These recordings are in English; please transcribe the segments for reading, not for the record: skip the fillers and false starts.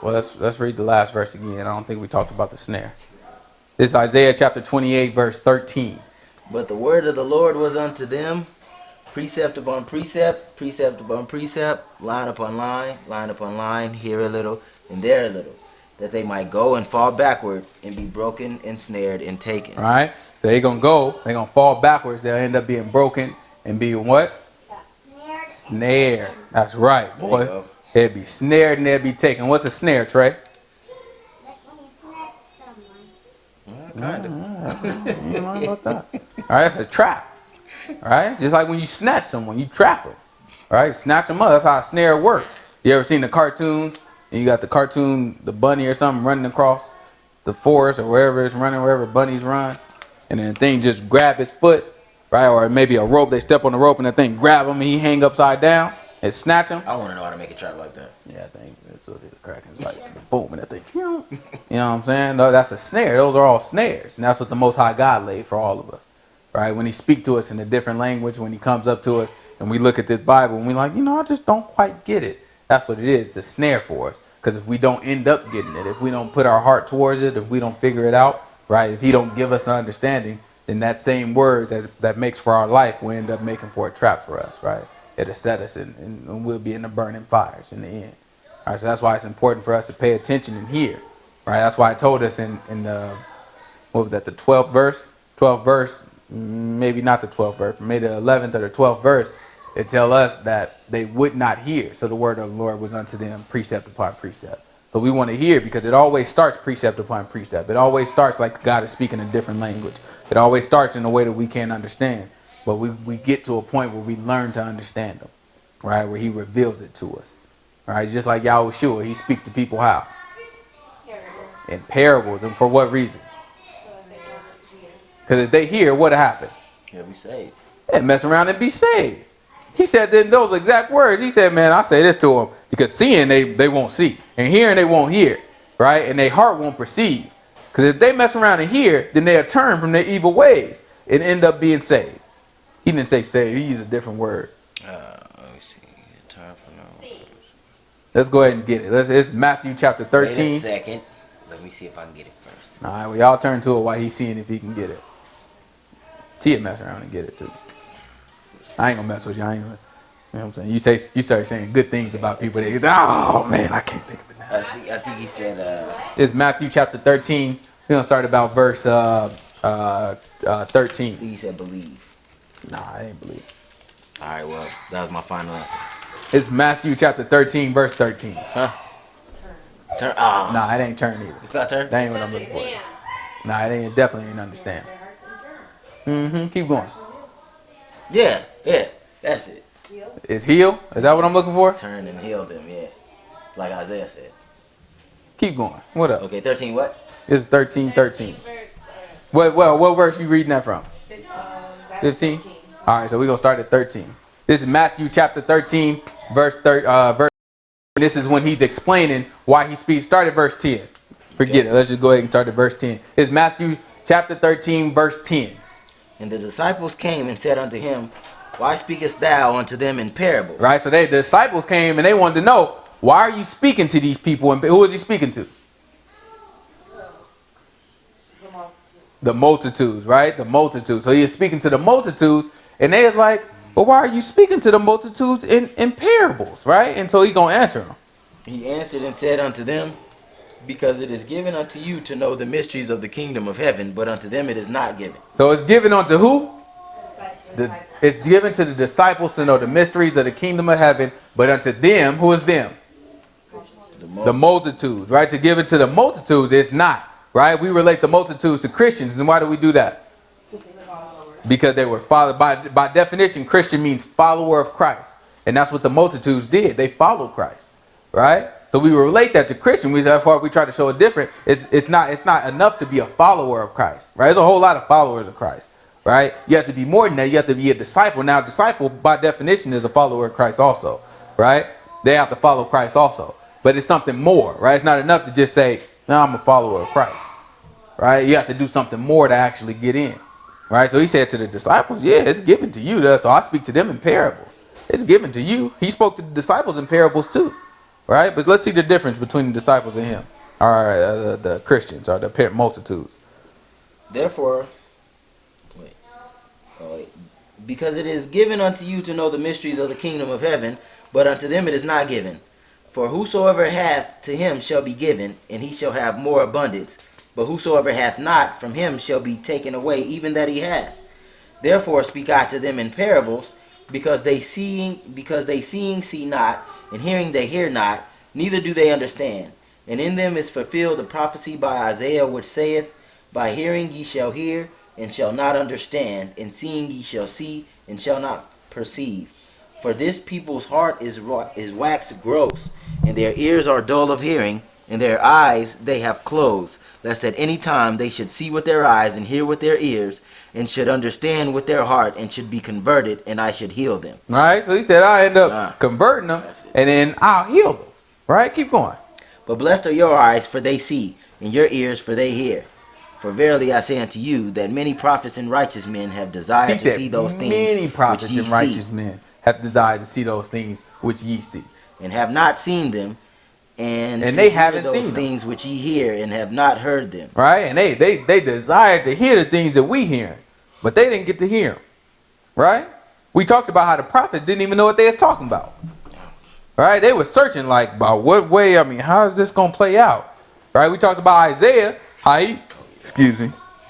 Well, let's read the last verse again. I don't think we talked about the snare. This is Isaiah chapter 28, verse 13. But the word of the Lord was unto them, precept upon precept, precept upon precept, line upon line, here a little and there a little, that they might go and fall backward and be broken and snared and taken. All right? So they're going to fall backwards. They'll end up being broken and being what? Snared. That's right, boy. They'll be snared and they'll be taken. What's a snare, Trey? Like when you snatch someone. Kind of. You know about that. All right, that's a trap. All right? Just like when you snatch someone, you trap them. All right? Snatch them up. That's how a snare works. You ever seen the cartoons? And you got the cartoon, the bunny or something running across the forest or wherever it's running, wherever bunnies run. And then the thing just grab his foot, right? Or maybe a rope. They step on the rope and the thing grab him and he hang upside down and snatch him. I want to know how to make a trap like that. Yeah, I think that's what it's cracking. It's like boom, and that thing. You know what I'm saying? No, that's a snare. Those are all snares, and that's what the Most High God laid for all of us, right? When He speaks to us in a different language, when He comes up to us, and we look at this Bible, and we're like, I just don't quite get it. That's what it is. It's a snare for us, because if we don't end up getting it, if we don't put our heart towards it, if we don't figure it out, right? If He don't give us the understanding, then that same word that makes for our life, we end up making for a trap for us, right? It'll set us in, and we'll be in the burning fires in the end. All right, so that's why it's important for us to pay attention and hear. Right? That's why I told us in the, what was that, the 12th verse? 12th verse, maybe not the 12th verse, maybe the 11th or the 12th verse, it tell us that they would not hear. So the word of the Lord was unto them precept upon precept. So we want to hear because it always starts precept upon precept. It always starts like God is speaking a different language. It always starts in a way that we can't understand. But we get to a point where we learn to understand them, right? Where He reveals it to us, right? Just like Yahushua, He speaks to people how? In parables. And for what reason? Because if they hear, what'll happen? They'll be saved. They mess around and be saved. He said then those exact words. He said, man, I say this to them because seeing they won't see, and hearing they won't hear, right? And their heart won't perceive. Because if they mess around and hear, then they'll turn from their evil ways and end up being saved. He didn't say save. He used a different word. Let me see. Time for now. Let's go ahead and get it. It's Matthew chapter 13. Wait a second. Let me see if I can get it first. All right, well, y'all turn to it while he's seeing if he can get it. Tia mess around and get it too. I ain't gonna mess with you. I ain't gonna, you know what I'm saying? You start saying good things about people. That oh man, I can't think of it now. I think he said. It's Matthew chapter 13. We're gonna start about verse 13. I think he said believe. Nah, I ain't believe. All right, well, that was my final answer. It's Matthew chapter 13, verse 13. Huh? Turn. Oh. Nah, it ain't turn either. It's not turn? That ain't what I'm looking for. Nah, it ain't. Definitely ain't understand. Keep going. Yeah, that's it. It's heal. Is that what I'm looking for? Turn and heal them, yeah. Like Isaiah said. Keep going. What up? Okay, 13 what? It's 13:13. What verse you reading that from? 15? All right, so we're going to start at 13. This is Matthew chapter 13, verse 30. This is when he's explaining why he speaks. Start at verse 10. Forget it. Let's just go ahead and start at verse 10. It's Matthew chapter 13, verse 10. And the disciples came and said unto him, why speakest thou unto them in parables? Right, so the disciples came and they wanted to know, why are you speaking to these people? And who is he speaking to? The multitudes, right? The multitudes. So he is speaking to the multitudes, and they is like, well, why are you speaking to the multitudes in parables, right? And so he's going to answer them. He answered and said unto them, because it is given unto you to know the mysteries of the kingdom of heaven, but unto them it is not given. So it's given unto who? It's given to the disciples to know the mysteries of the kingdom of heaven, but unto them, who is them? The multitudes, right? To give it to the multitudes, it's not. Right? We relate the multitudes to Christians. And why do we do that? Because they were followed. By definition, Christian means follower of Christ. And that's what the multitudes did. They followed Christ. Right? So we relate that to Christian. That's why we try to show it different. It's not enough to be a follower of Christ. Right? There's a whole lot of followers of Christ. Right? You have to be more than that. You have to be a disciple. Now, a disciple, by definition, is a follower of Christ also. Right? They have to follow Christ also. But it's something more. Right? It's not enough to just say, no, I'm a follower of Christ. Right? You have to do something more to actually get in. Right? So he said to the disciples, yeah, it's given to you. So I speak to them in parables. It's given to you. He spoke to the disciples in parables too. right? But let's see the difference between the disciples and him, or the Christians, or the multitudes. Therefore, because it is given unto you to know the mysteries of the kingdom of heaven, but unto them it is not given. For whosoever hath, to him shall be given, and he shall have more abundance. But whosoever hath not, from him shall be taken away, even that he has. Therefore speak I to them in parables, because they seeing see not, and hearing they hear not, neither do they understand. And in them is fulfilled the prophecy by Isaiah, which saith, By hearing ye shall hear, and shall not understand, and seeing ye shall see, and shall not perceive. For this people's heart is waxed gross, and their ears are dull of hearing, and their eyes they have closed, lest at any time they should see with their eyes, and hear with their ears, and should understand with their heart, and should be converted, and I should heal them. All right, so he said, I end up converting them, and then I'll heal them. Right, keep going. But blessed are your eyes, for they see, and your ears, for they hear. For verily I say unto you, that many prophets and righteous men have desired to see those things many prophets which ye and righteous see, men have desired to see those things which ye see. and have not seen them, and they haven't those seen them. things which ye hear, and have not heard them. Right, and they desired to hear the things that we hear, but they didn't get to hear them. Right? We talked about how the prophets didn't even know what they was talking about. Right? They were searching like, about what way, how is this going to play out? Right? We talked about Isaiah, how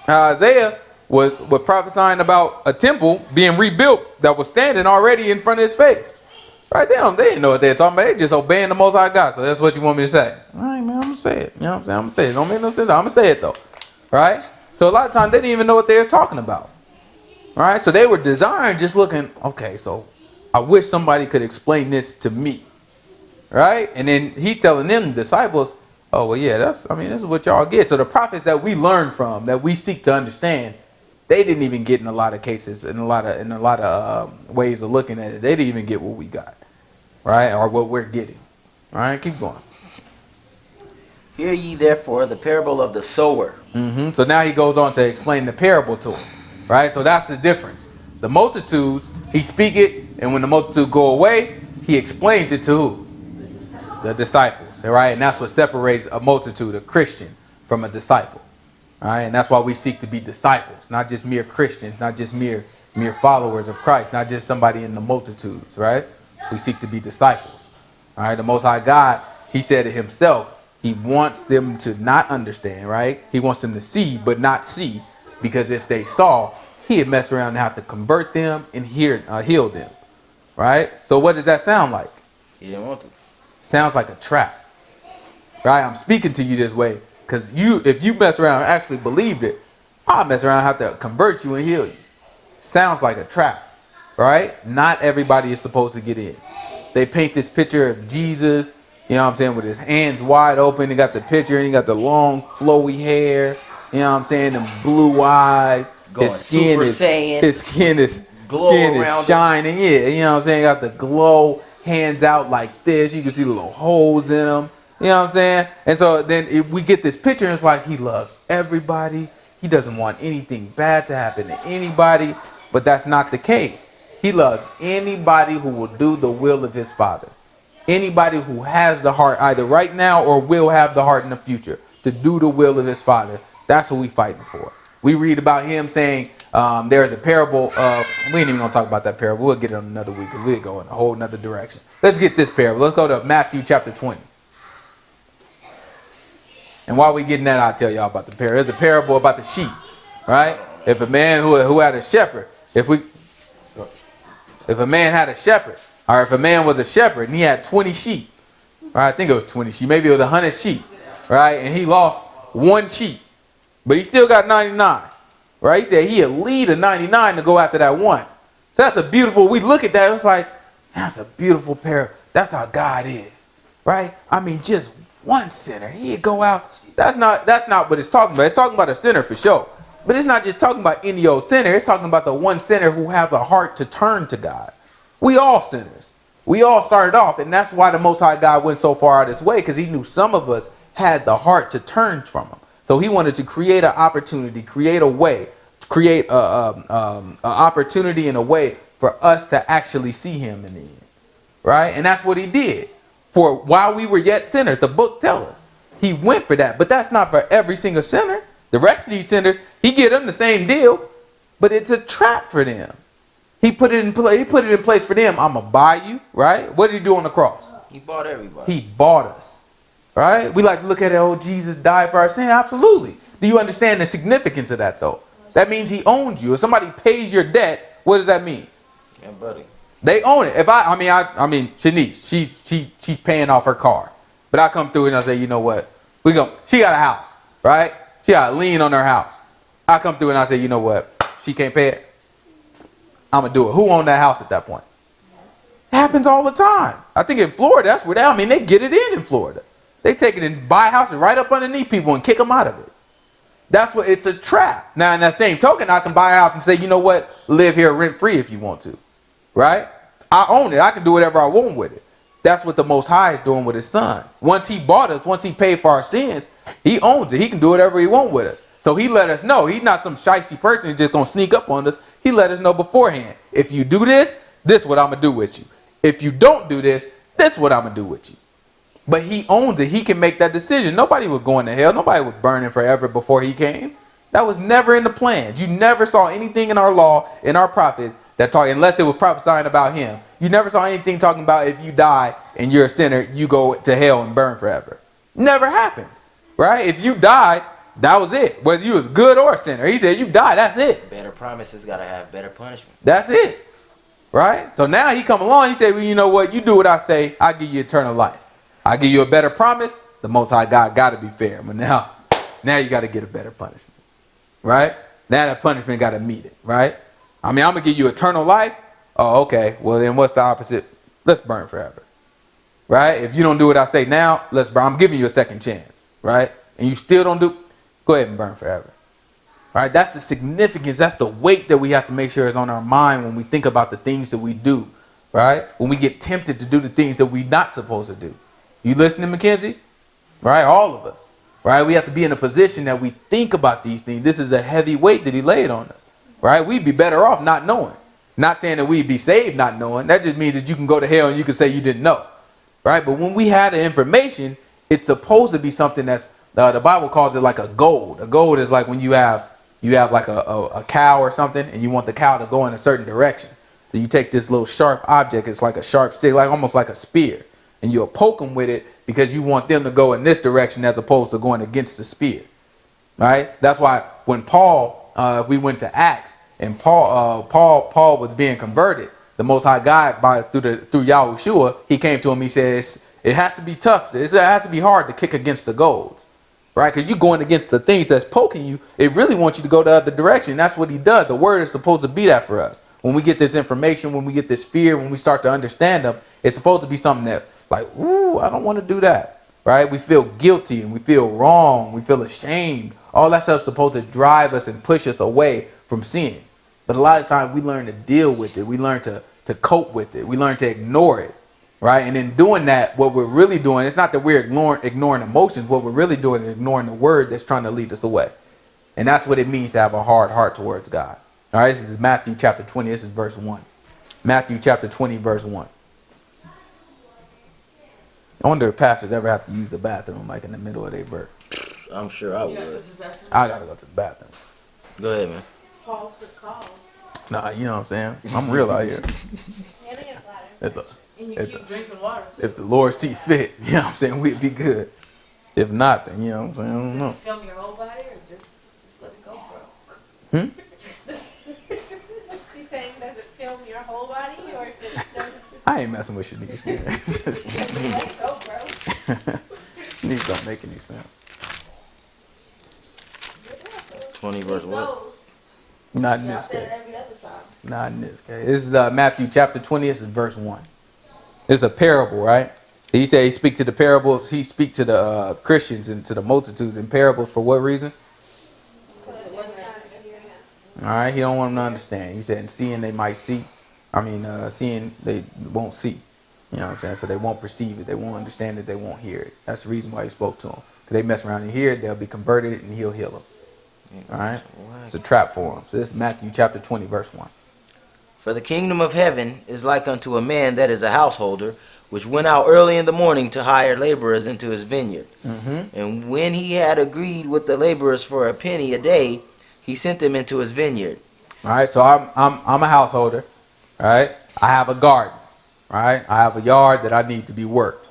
Isaiah was prophesying about a temple being rebuilt that was standing already in front of his face. Right? They didn't know what they were talking about. They just obeying the Most High God. So that's what you want me to say. All right, man, I'm going to say it. You know what I'm saying? I'm going to say it. Don't make no sense. I'm going to say it, though. Right? So a lot of times they didn't even know what they were talking about. All right? So they were desiring, just looking, okay, so I wish somebody could explain this to me. Right? And then he's telling them, the disciples, oh, well, yeah, this is what y'all get. So the prophets that we learn from, that we seek to understand, they didn't even get in a lot of cases, in a lot of ways of looking at it. They didn't even get what we got. Right? Or what we're getting. All right? Keep going. Hear ye therefore the parable of the sower. So now he goes on to explain the parable to them. Right? So that's the difference. The multitudes, he speak it, and when the multitude go away, he explains it to who? The disciples. Right? And that's what separates a multitude, a Christian, from a disciple. All right? And that's why we seek to be disciples, not just mere Christians, not just mere followers of Christ, not just somebody in the multitudes. Right? We seek to be disciples. All right? The Most High God, he said it himself. He wants them to not understand, right? He wants them to see, but not see. Because if they saw, he'd mess around and have to convert them and heal them. Right? So what does that sound like? He didn't want to. Sounds like a trap. Right? I'm speaking to you this way. Because if you mess around and actually believed it, I'll mess around and have to convert you and heal you. Sounds like a trap. Right? Not everybody is supposed to get in. They paint this picture of Jesus, you know what I'm saying, with his hands wide open. He got the picture and he got the long flowy hair. You know what I'm saying? Them blue eyes. Going his skin Super is Saiyan. his skin is Glow shining. Yeah, you know what I'm saying? Got the glow, hands out like this. You can see the little holes in them. You know what I'm saying? And so then we get this picture and it's like he loves everybody. He doesn't want anything bad to happen to anybody. But that's not the case. He loves anybody who will do the will of his Father. Anybody who has the heart either right now or will have the heart in the future to do the will of his Father. That's what we fighting for. We read about him saying there's a parable of, we ain't even going to talk about that parable. We'll get it on another week because we'll go in a whole nother direction. Let's get this parable. Let's go to Matthew chapter 20. And while we getting that, I'll tell y'all about the parable. There's a parable about the sheep, right? If a man who had a shepherd, if a man had a shepherd, or if a man was a shepherd and he had 20 sheep, right? I think it was 20 sheep. Maybe it was 100 sheep, right? And he lost one sheep, but he still got 99, right? He said he'd lead a 99 to go after that one. So that's a beautiful, we look at that, it's like, that's a beautiful parable. That's how God is, right? Just one sinner, he'd go out. That's not what it's talking about. It's talking about a sinner for sure. But it's not just talking about any old sinner. It's talking about the one sinner who has a heart to turn to God. We all sinners. We all started off, and that's why the Most High God went so far out of his way, because he knew some of us had the heart to turn from him. So he wanted to create an opportunity, create a way, create an opportunity and a way for us to actually see him in the end. Right? And that's what he did. for while we were yet sinners. The book tells us he went for that, but that's not for every single sinner. The rest of these sinners, he give them the same deal, but it's a trap for them. He put it in place. He put it in place for them. I'm gonna buy you, right? What did he do on the cross? He bought everybody. He bought us, right? We like to look at it. Oh, Jesus died for our sin. Absolutely. Do you understand the significance of that, though? That means he owns you. If somebody pays your debt, what does that mean? Yeah, buddy. They own it. If I mean, Shanice, she's paying off her car, but I come through and I say, you know what? She got a house, right? She got a lien on her house. I come through and I say, you know what? She can't pay it. I'm gonna do it. Who owned that house at that point? It happens all the time. I think in Florida, that's where they get it in Florida. They take it and buy houses right up underneath people and kick them out of it. That's what it's a trap. Now, in that same token, I can buy a house and say, you know what? Live here rent free if you want to, right? I own it. I can do whatever I want with it. That's what the Most High is doing with his son. Once he bought us, once he paid for our sins, he owns it. He can do whatever he wants with us. So he let us know. He's not some shiesty person who's just going to sneak up on us. He let us know beforehand. If you do this, this is what I'm going to do with you. If you don't do this, that's what I'm going to do with you. But he owns it. He can make that decision. Nobody was going to hell. Nobody was burning forever before he came. That was never in the plans. You never saw anything in our law, in our prophets, that talk, unless it was prophesying about him. You never saw anything talking about if you die and you're a sinner, you go to hell and burn forever. Never happened. Right? If you died, that was it. Whether you was good or a sinner. He said you die, that's it. Better promises gotta have better punishment. That's it. Right? So now he come along, he said, well, you know what? You do what I say, I give you eternal life. I give you a better promise. The Most High God got to be fair. But now you got to get a better punishment. Right? Now that punishment got to meet it. Right? I mean, I'm going to give you eternal life. Oh, okay. Well, then what's the opposite? Let's burn forever. Right? If you don't do what I say now, let's burn. I'm giving you a second chance. Right? And you still don't do, go ahead and burn forever. Right? That's the significance. That's the weight that we have to make sure is on our mind when we think about the things that we do. Right? When we get tempted to do the things that we're not supposed to do. You listening, Mackenzie? Right? All of us. Right? We have to be in a position that we think about these things. This is a heavy weight that he laid on us. Right? We'd be better off not knowing. Not saying that we'd be saved not knowing. That just means that you can go to hell and you can say you didn't know. Right? But when we have the information, it's supposed to be something that's, the Bible calls it like a goad. A goad is like when you have like a cow or something and you want the cow to go in a certain direction. So you take this little sharp object, it's like a sharp stick, like almost like a spear. And you'll poke them with it because you want them to go in this direction as opposed to going against the spear. Right? That's why when Paul, we went to Acts and Paul was being converted, the Most High God through Yahushua, he came to him. He says it has to be tough. It has to be hard to kick against the goads, right? Because you're going against the things that's poking you. It really wants you to go the other direction. That's what he does. The word is supposed to be that for us. When we get this information, when we get this fear, when we start to understand them, it's supposed to be something that, like, ooh, I don't want to do that, right? We feel guilty and we feel wrong. We feel ashamed. All that stuff's supposed to drive us and push us away from sin. But a lot of times we learn to deal with it. We learn to cope with it. We learn to ignore it, right? And in doing that, what we're really doing, it's not that we're ignoring emotions. What we're really doing is ignoring the word that's trying to lead us away. And that's what it means to have a hard heart towards God. All right, this is Matthew chapter 20. This is verse 1. Matthew chapter 20, verse 1. I wonder if pastors ever have to use the bathroom like in the middle of their verse. I'm sure I would. I got to go to the bathroom. Go ahead, man. Pause for the call. Nah, you know what I'm saying? I'm real out here. Yeah, they got bladder. And you If keep drinking water. If the Lord see fit, you know what I'm saying, we'd be good. If not, then, you know what I'm saying, I don't know. Film your whole body or just let it go, bro? She's saying, does it film your whole body or is it just I ain't messing with Shanice, man. let it go, bro? These don't make any sense. 20 verse what? Knows. Not in Y'all this said case. it every other time. Not in this case. This is Matthew chapter 20. This is verse 1. It's a parable, right? He said he speak to the parables. He speak to the Christians and to the multitudes in parables for what reason? All right. He don't want them to understand. He said, in seeing they might see. Seeing they won't see. You know what I'm saying? So they won't perceive it. They won't understand it. They won't hear it. That's the reason why he spoke to them. Because they mess around and hear it, they'll be converted and he'll heal them. All right? It's a trap for them. So this is Matthew chapter 20, verse 1. For the kingdom of heaven is like unto a man that is a householder, which went out early in the morning to hire laborers into his vineyard. And when he had agreed with the laborers for a penny a day, he sent them into his vineyard. All right, so I'm a householder. All right, I have a garden. All right, I have a yard that I need to be worked.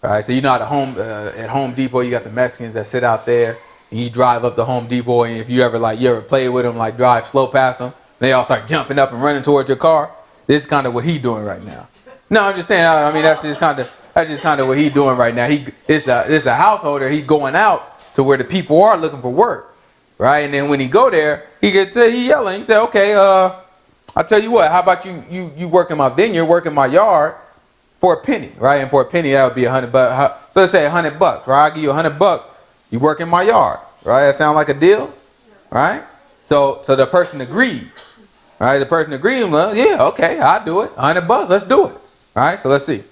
All right, so you know at Home Depot you got the Mexicans that sit out there, and you drive up to Home Depot, and if you ever play with them, like drive slow past them, they all start jumping up and running towards your car. This is kind of what he's doing right now. No, I'm just saying. I mean, that's just kind of what he's doing right now. It's a householder. He's going out to where the people are looking for work, right? And then when he go there, he yelling. He said, "Okay, I'll tell you what. How about you work in my vineyard, work in my yard for a penny, right? And for a penny, that would be $100. So let's say $100, right? I'll give you $100. You work in my yard, right? That sound like a deal, right? So the person agreed, right? The person agreed. Well, yeah, okay, I'll do it. $100, let's do it, all right? So let's see.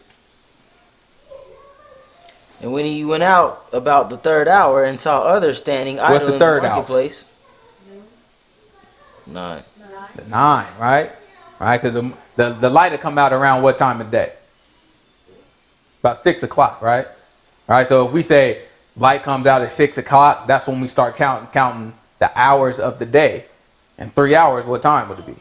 And when he went out about the third hour and saw others standing What's idle the in third the hour? marketplace. 9. The 9, right? Right, because the light will come out around what time of day? About 6 o'clock, right? All right, so if we say light comes out at 6 o'clock, that's when we start counting the hours of the day. And 3 hours, what time would it be? 9.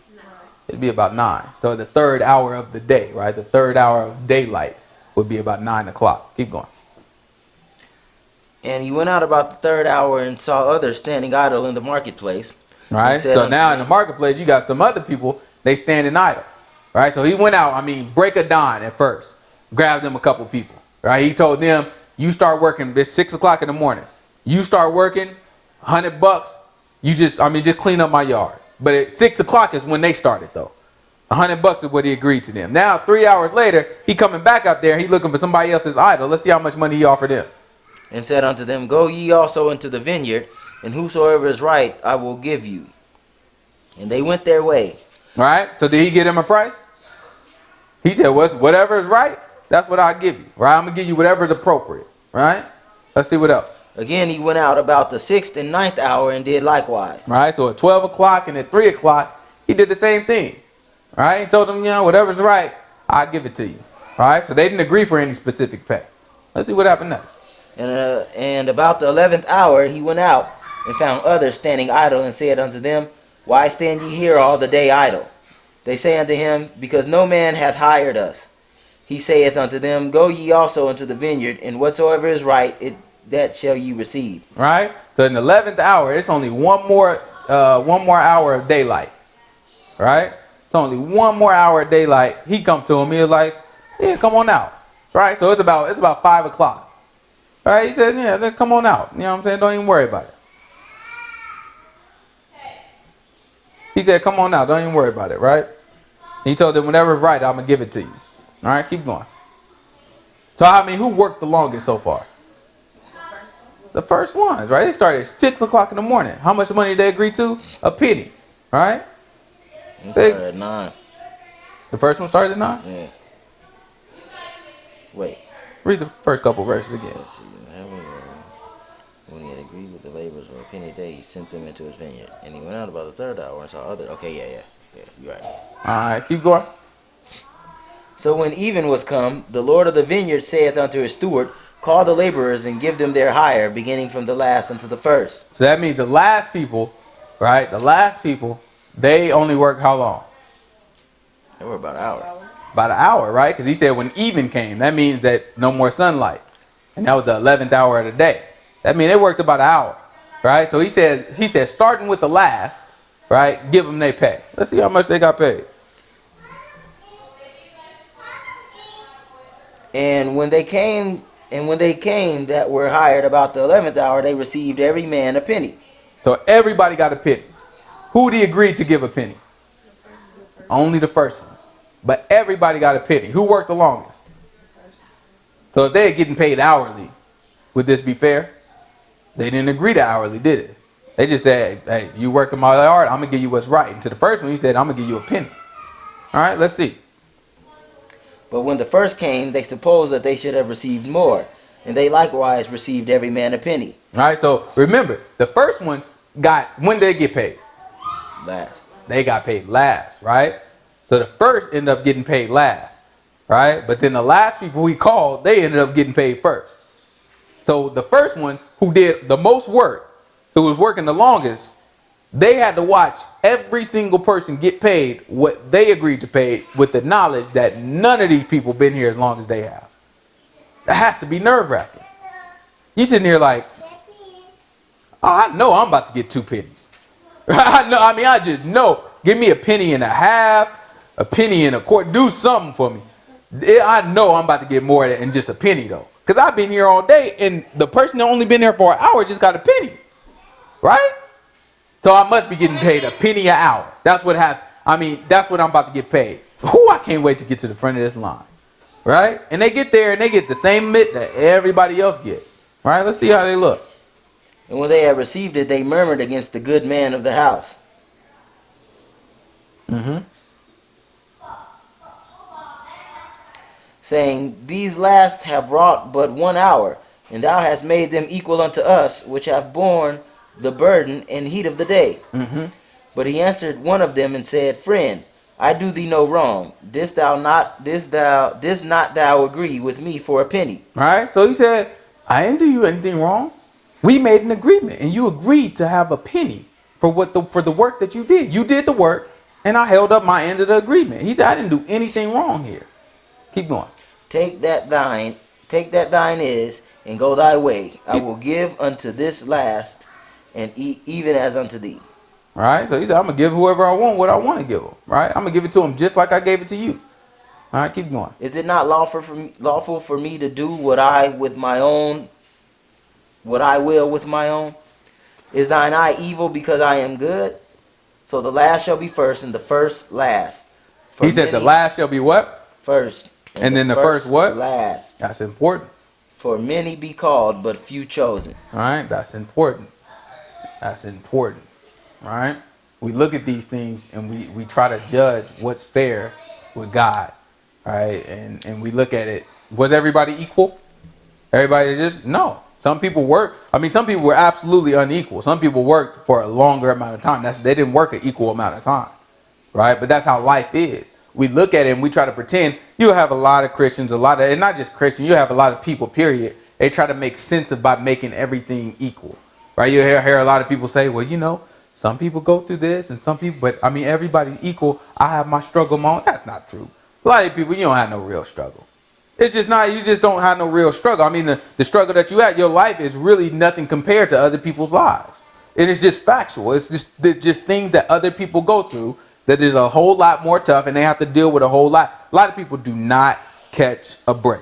It'd be about 9. So the third hour of the day, right? The third hour of daylight would be about 9 o'clock. Keep going. And he went out about the third hour and saw others standing idle in the marketplace. Right, so now in the marketplace, you got some other people, they standing idle. Right, so he went out, break a dawn at first, grabbed them a couple people. Right, he told them, you start working, it's 6 o'clock in the morning. You start working, $100, you just clean up my yard. But at 6 o'clock is when they started though. $100 is what he agreed to them. Now, 3 hours later, he coming back out there, he looking for somebody else's idle. Let's see how much money he offered them. And said unto them, Go ye also into the vineyard, and whosoever is right, I will give you. And they went their way. All right. So did he give them a price? He said, whatever is right, that's what I'll give you. Right. I'm going to give you whatever is appropriate. Right. Let's see what else. Again, he went out about the 6th and 9th hour and did likewise. Right. So at 12 o'clock and at 3 o'clock, he did the same thing. All right. He told them, whatever's right, I'll give it to you. All right. So they didn't agree for any specific pay. Let's see what happened next. And about the 11th hour he went out and found others standing idle, and said unto them, Why stand ye here all the day idle? They say unto him, Because no man hath hired us. He saith unto them, Go ye also into the vineyard, and whatsoever is right, that shall ye receive. Right. So in the 11th hour, it's only one more hour of daylight. Right. It's only one more hour of daylight. He come to him. He was like, yeah, come on out. Right. So it's about 5 o'clock. All right, he said, yeah, then come on out. You know what I'm saying? Don't even worry about it. He said, come on out. Don't even worry about it, right? He told them, whatever's right, I'm going to give it to you. All right, keep going. So, who worked the longest so far? The first ones, right? They started at 6 o'clock in the morning. How much money did they agree to? A penny, right? It started at 9. The first one started at 9? Yeah. Wait. Read the first couple verses again. Let's see. When he had agreed with the laborers for a penny a day, he sent them into his vineyard. And he went out about the third hour and saw others. Okay, yeah, you're right. All right, keep going. So when even was come, the Lord of the vineyard saith unto his steward, Call the laborers and give them their hire, beginning from the last unto the first. So that means the last people, right? The last people, they only work how long? They were about an hour. About an hour, right? Because he said when even came, that means that no more sunlight. And that was the 11th hour of the day. That means they worked about an hour, right? So he said starting with the last, right, give them their pay. Let's see how much they got paid. And when they came that were hired about the 11th hour, they received every man a penny. So everybody got a penny. Who did he agree to give a penny? Only the first ones. But everybody got a penny. Who worked the longest? So if they're getting paid hourly, would this be fair? They didn't agree to hourly, did it? They just said, hey, you work in my yard, I'm going to give you what's right. And to the first one, he said, I'm going to give you a penny. All right, let's see. But when the first came, they supposed that they should have received more. And they likewise received every man a penny. All right, so remember, the first ones when did they get paid? Last. They got paid last, right? So the first ended up getting paid last, right? But then the last people he called, they ended up getting paid first. So the first ones who did the most work, who was working the longest, they had to watch every single person get paid what they agreed to pay, with the knowledge that none of these people been here as long as they have. That has to be nerve-wracking. You sitting here like, oh, I know I'm about to get 2 pennies. I just know. Give me a penny and a half, a penny and a quarter. Do something for me. I know I'm about to get more than just a penny though. Because I've been here all day and the person that only been there for an hour just got a penny. Right? So I must be getting paid a penny an hour. That's what happened. That's what I'm about to get paid. Whew, I can't wait to get to the front of this line. Right? And they get there and they get the same mitt that everybody else get. All right, let's see how they look. And when they had received it, they murmured against the good man of the house. Saying, these last have wrought but 1 hour, and thou hast made them equal unto us, which have borne the burden and heat of the day. But he answered one of them and said, Friend, I do thee no wrong. Didst not thou agree with me for a penny? All right, so he said, I didn't do you anything wrong. We made an agreement, and you agreed to have a penny for the work that you did. You did the work, and I held up my end of the agreement. He said, I didn't do anything wrong here. Keep going. Take that thine is, and go thy way. I will give unto this last, and even as unto thee. All right, so he said, I'm going to give whoever I want what I want to give them. Right? I'm going to give it to him just like I gave it to you. All right, keep going. Is it not lawful for me to do what I will with my own? Is thine eye evil because I am good? So the last shall be first, and the first last. He said the last shall be what? First. And then the first what? Last. That's important. For many be called, but few chosen. All right, that's important. That's important. All right. We look at these things and we try to judge what's fair with God. All right. And we look at it. Was everybody equal? Everybody just, no. Some people some people were absolutely unequal. Some people worked for a longer amount of time. They didn't work an equal amount of time. Right. But that's how life is. We look at it and we try to pretend. You have a lot of Christians, and not just Christians, you have a lot of people, period. They try to make sense about making everything equal. Right? You hear a lot of people say, well, some people go through this and some people, but everybody's equal. I have my struggle moment. That's not true. A lot of people, you don't have no real struggle. It's just not, you just don't have no real struggle. The struggle that you had, your life is really nothing compared to other people's lives. It is just factual. It's just things that other people go through that is a whole lot more tough and they have to deal with a whole lot. A lot of people do not catch a break.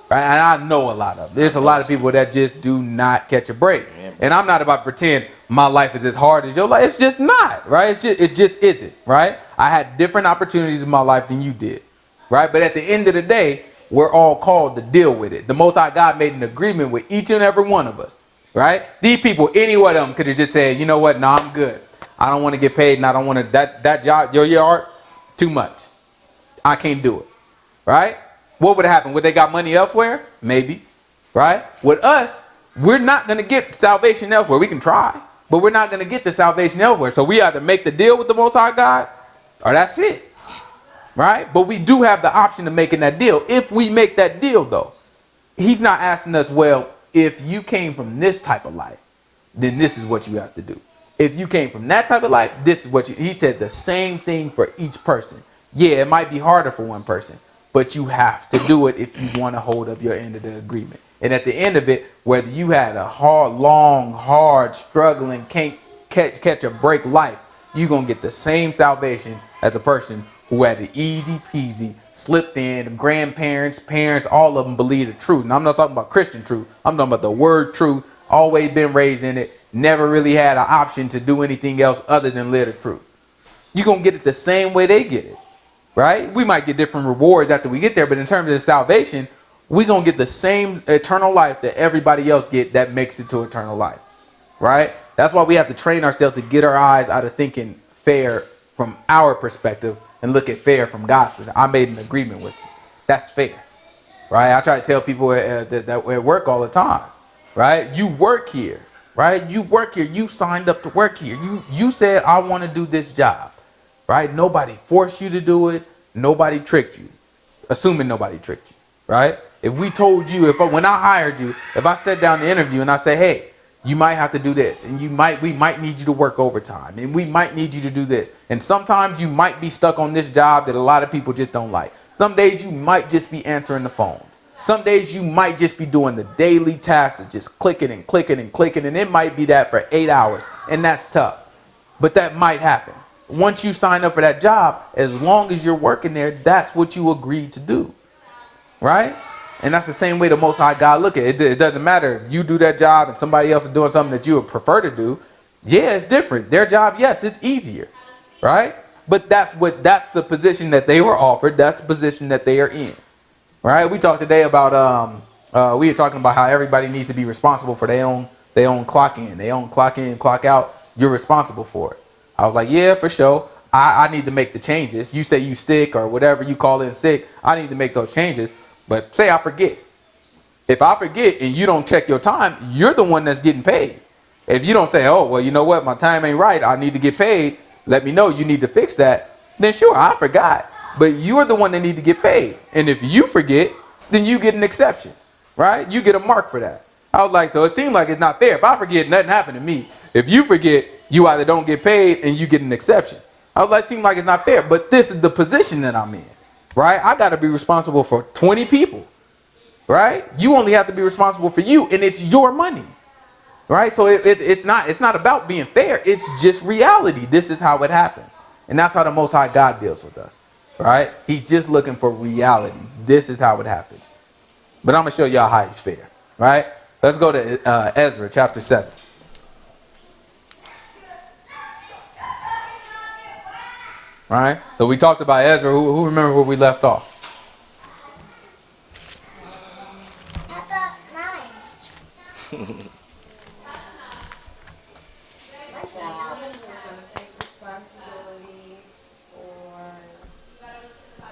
Right? And I know a lot of them. There's a lot of people that just do not catch a break. And I'm not about to pretend my life is as hard as your life. It's just not, right? It just isn't, right? I had different opportunities in my life than you did, right? But at the end of the day, we're all called to deal with it. The Most High God made an agreement with each and every one of us, right? These people, any one of them could have just said, you know what? No, I'm good. I don't want to get paid and I don't want to, that job, your yard, too much. I can't do it, right? What would have happened? Would they got money elsewhere? Maybe, right? With us, we're not going to get salvation elsewhere. We can try, but we're not going to get the salvation elsewhere. So we either make the deal with the Most High God or that's it, right? But we do have the option of making that deal. If we make that deal, though, he's not asking us, well, if you came from this type of life, then this is what you have to do. If you came from that type of life, this is what he said the same thing for each person. Yeah, it might be harder for one person, but you have to do it if you want to hold up your end of the agreement. And at the end of it, whether you had a hard, struggling, can't catch a break life, you're going to get the same salvation as a person who had the easy peasy, slipped in, grandparents, parents, all of them believe the truth. And I'm not talking about Christian truth. I'm talking about the word truth, always been raised in it, never really had an option to do anything else other than live the truth. You're going to get it the same way they get it, right? We might get different rewards after we get there, but in terms of salvation, we're going to get the same eternal life that everybody else get that makes it to eternal life, right? That's why we have to train ourselves to get our eyes out of thinking fair from our perspective and look at fair from God's perspective. I made an agreement with you. That's fair, right? I try to tell people that at work all the time, right? You work here, right? You work here. You signed up to work here. You said, I want to do this job, right? Nobody forced you to do it. nobody tricked you, assuming nobody tricked you, right? If we told you, when I hired you, if I sat down the interview and I say, hey, you might have to do this, and we might need you to work overtime, and we might need you to do this, and sometimes you might be stuck on this job that a lot of people just don't like. Some days you might just be answering the phones. Some days you might just be doing the daily tasks of just clicking and clicking and clicking, and it might be that for 8 hours, and that's tough. But that might happen. Once you sign up for that job, as long as you're working there, that's what you agreed to do, right? And that's the same way the Most High God look at it. It doesn't matter if you do that job and somebody else is doing something that you would prefer to do. Yeah, it's different. Their job, yes, it's easier, right? But that's the position that they were offered. That's the position that they are in, right? We talked today about we were talking about how everybody needs to be responsible for their own clock in, clock out. You're responsible for it. I was like, yeah, for sure. I need to make the changes. You say you sick or whatever, you call in sick. I need to make those changes. But say I forget. If I forget and you don't check your time, you're the one that's getting paid. If you don't say, oh, well, you know what? My time ain't right. I need to get paid. Let me know you need to fix that. Then sure, I forgot. But you're the one that need to get paid. And if you forget, then you get an exception, right? You get a mark for that. I was like, so it seemed like it's not fair. If I forget, nothing happened to me. If you forget, you either don't get paid and you get an exception. I was like, seemed like it's not fair. But this is the position that I'm in. Right? I got to be responsible for 20 people. Right? You only have to be responsible for you, and it's your money. Right? So it's not about being fair. It's just reality. This is how it happens. And that's how the Most High God deals with us. Right? He's just looking for reality. This is how it happens. But I'm going to show y'all how he's fair. Right? Let's go to Ezra chapter 7. Right? So we talked about Ezra. Who remember where we left off?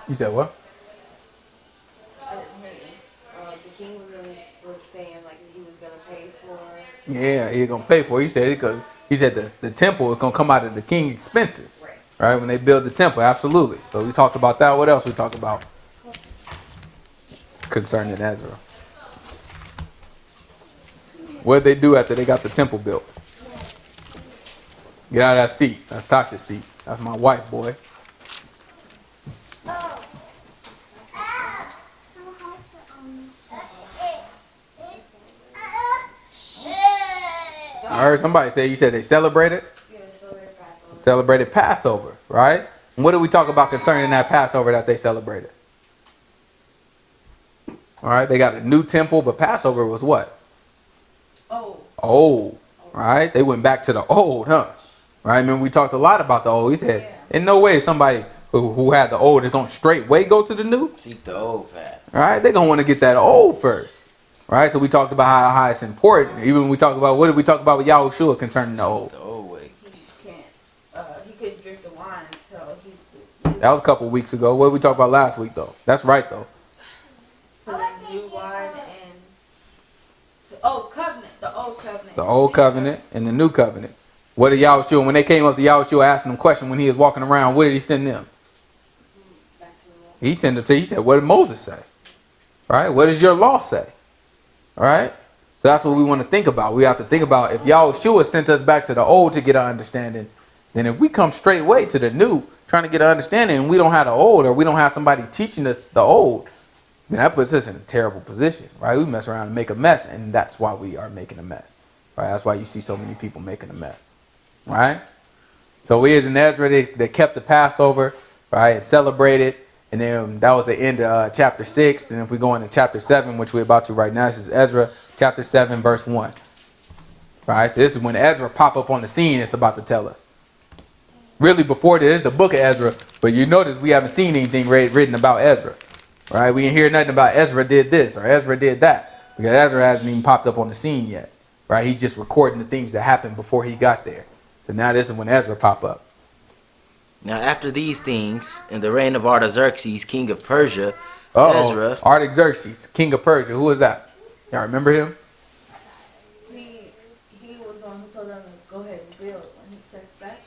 You said what? The king was saying like he was gonna pay for. Yeah, he's gonna pay for it. He said because he said the temple is gonna come out of the king's expenses. Right, when they build the temple, absolutely. So we talked about that. What else we talked about concerning Ezra? What did they do after they got the temple built? Get out of that seat. That's Tasha's seat. That's my wife, boy. I heard somebody say, you said they celebrated? Celebrated Passover, right? And what did we talk about concerning that Passover that they celebrated? All right, they got a new temple, but Passover was what? Old, right? They went back to the old, huh? Right? I mean, we talked a lot about the old. He said, in no way somebody who had the old is going to straightway go to the new. Seek the old path. All right, they're going to want to get that old first. Right? So we talked about how it's important. Even when we talk about, what did we talk about with Yahushua concerning the old? The old way. He couldn't drink the wine until he was. That was a couple of weeks ago. What did we talk about last week, though? That's right, though. For the new wine and covenant, the old covenant. The old covenant and the new covenant. What did Yahushua, when they came up to Yahushua asking them a question when he was walking around, what did he send them? He sent them to, he said, what did Moses say? Right? What does your law say? Right? So that's what we want to think about. We have to think about if Yahushua sent us back to the old to get our understanding, then if we come straight way to the new, trying to get an understanding, and we don't have the old, or we don't have somebody teaching us the old, then that puts us in a terrible position, right? We mess around and make a mess, and that's why we are making a mess, right? That's why you see so many people making a mess, right? So we as in Ezra, they kept the Passover, right, celebrated, and then that was the end of chapter 6. And if we go into chapter 7, which we're about to right now, this is Ezra chapter 7, verse 1. Right, so this is when Ezra pop up on the scene. It's about to tell us. Really, before this, the book of Ezra, but you notice we haven't seen anything written about Ezra. Right, we didn't hear nothing about Ezra did this or Ezra did that, because Ezra hasn't even popped up on the scene yet. Right, he's just recording the things that happened before he got there. So now this is when Ezra pop up. Now after these things, in the reign of Artaxerxes, king of Persia, Ezra. Artaxerxes, king of Persia. Who was that? Y'all remember him? He was on who told them to go ahead and build when he checked back.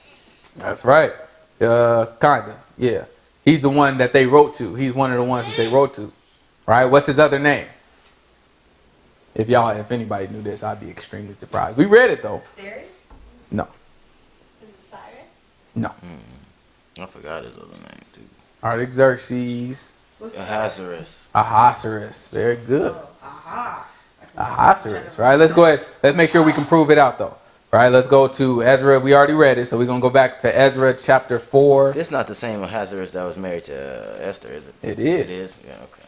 That's right. Kinda. Yeah. He's the one that they wrote to. He's one of the ones that they wrote to. Right? What's his other name? If anybody knew this, I'd be extremely surprised. We read it though. Darius? No. Is it Cyrus? No. I forgot his other name too. Artaxerxes. Ahasuerus. Ahasuerus. Very good. Aha. Ahasuerus. Right? Let's go ahead. Let's make sure we can prove it out though. Right? Let's go to Ezra. We already read it, so we're gonna go back to Ezra chapter 4. This not the same Ahasuerus that was married to Esther, is it? It is. It is. Yeah. Okay.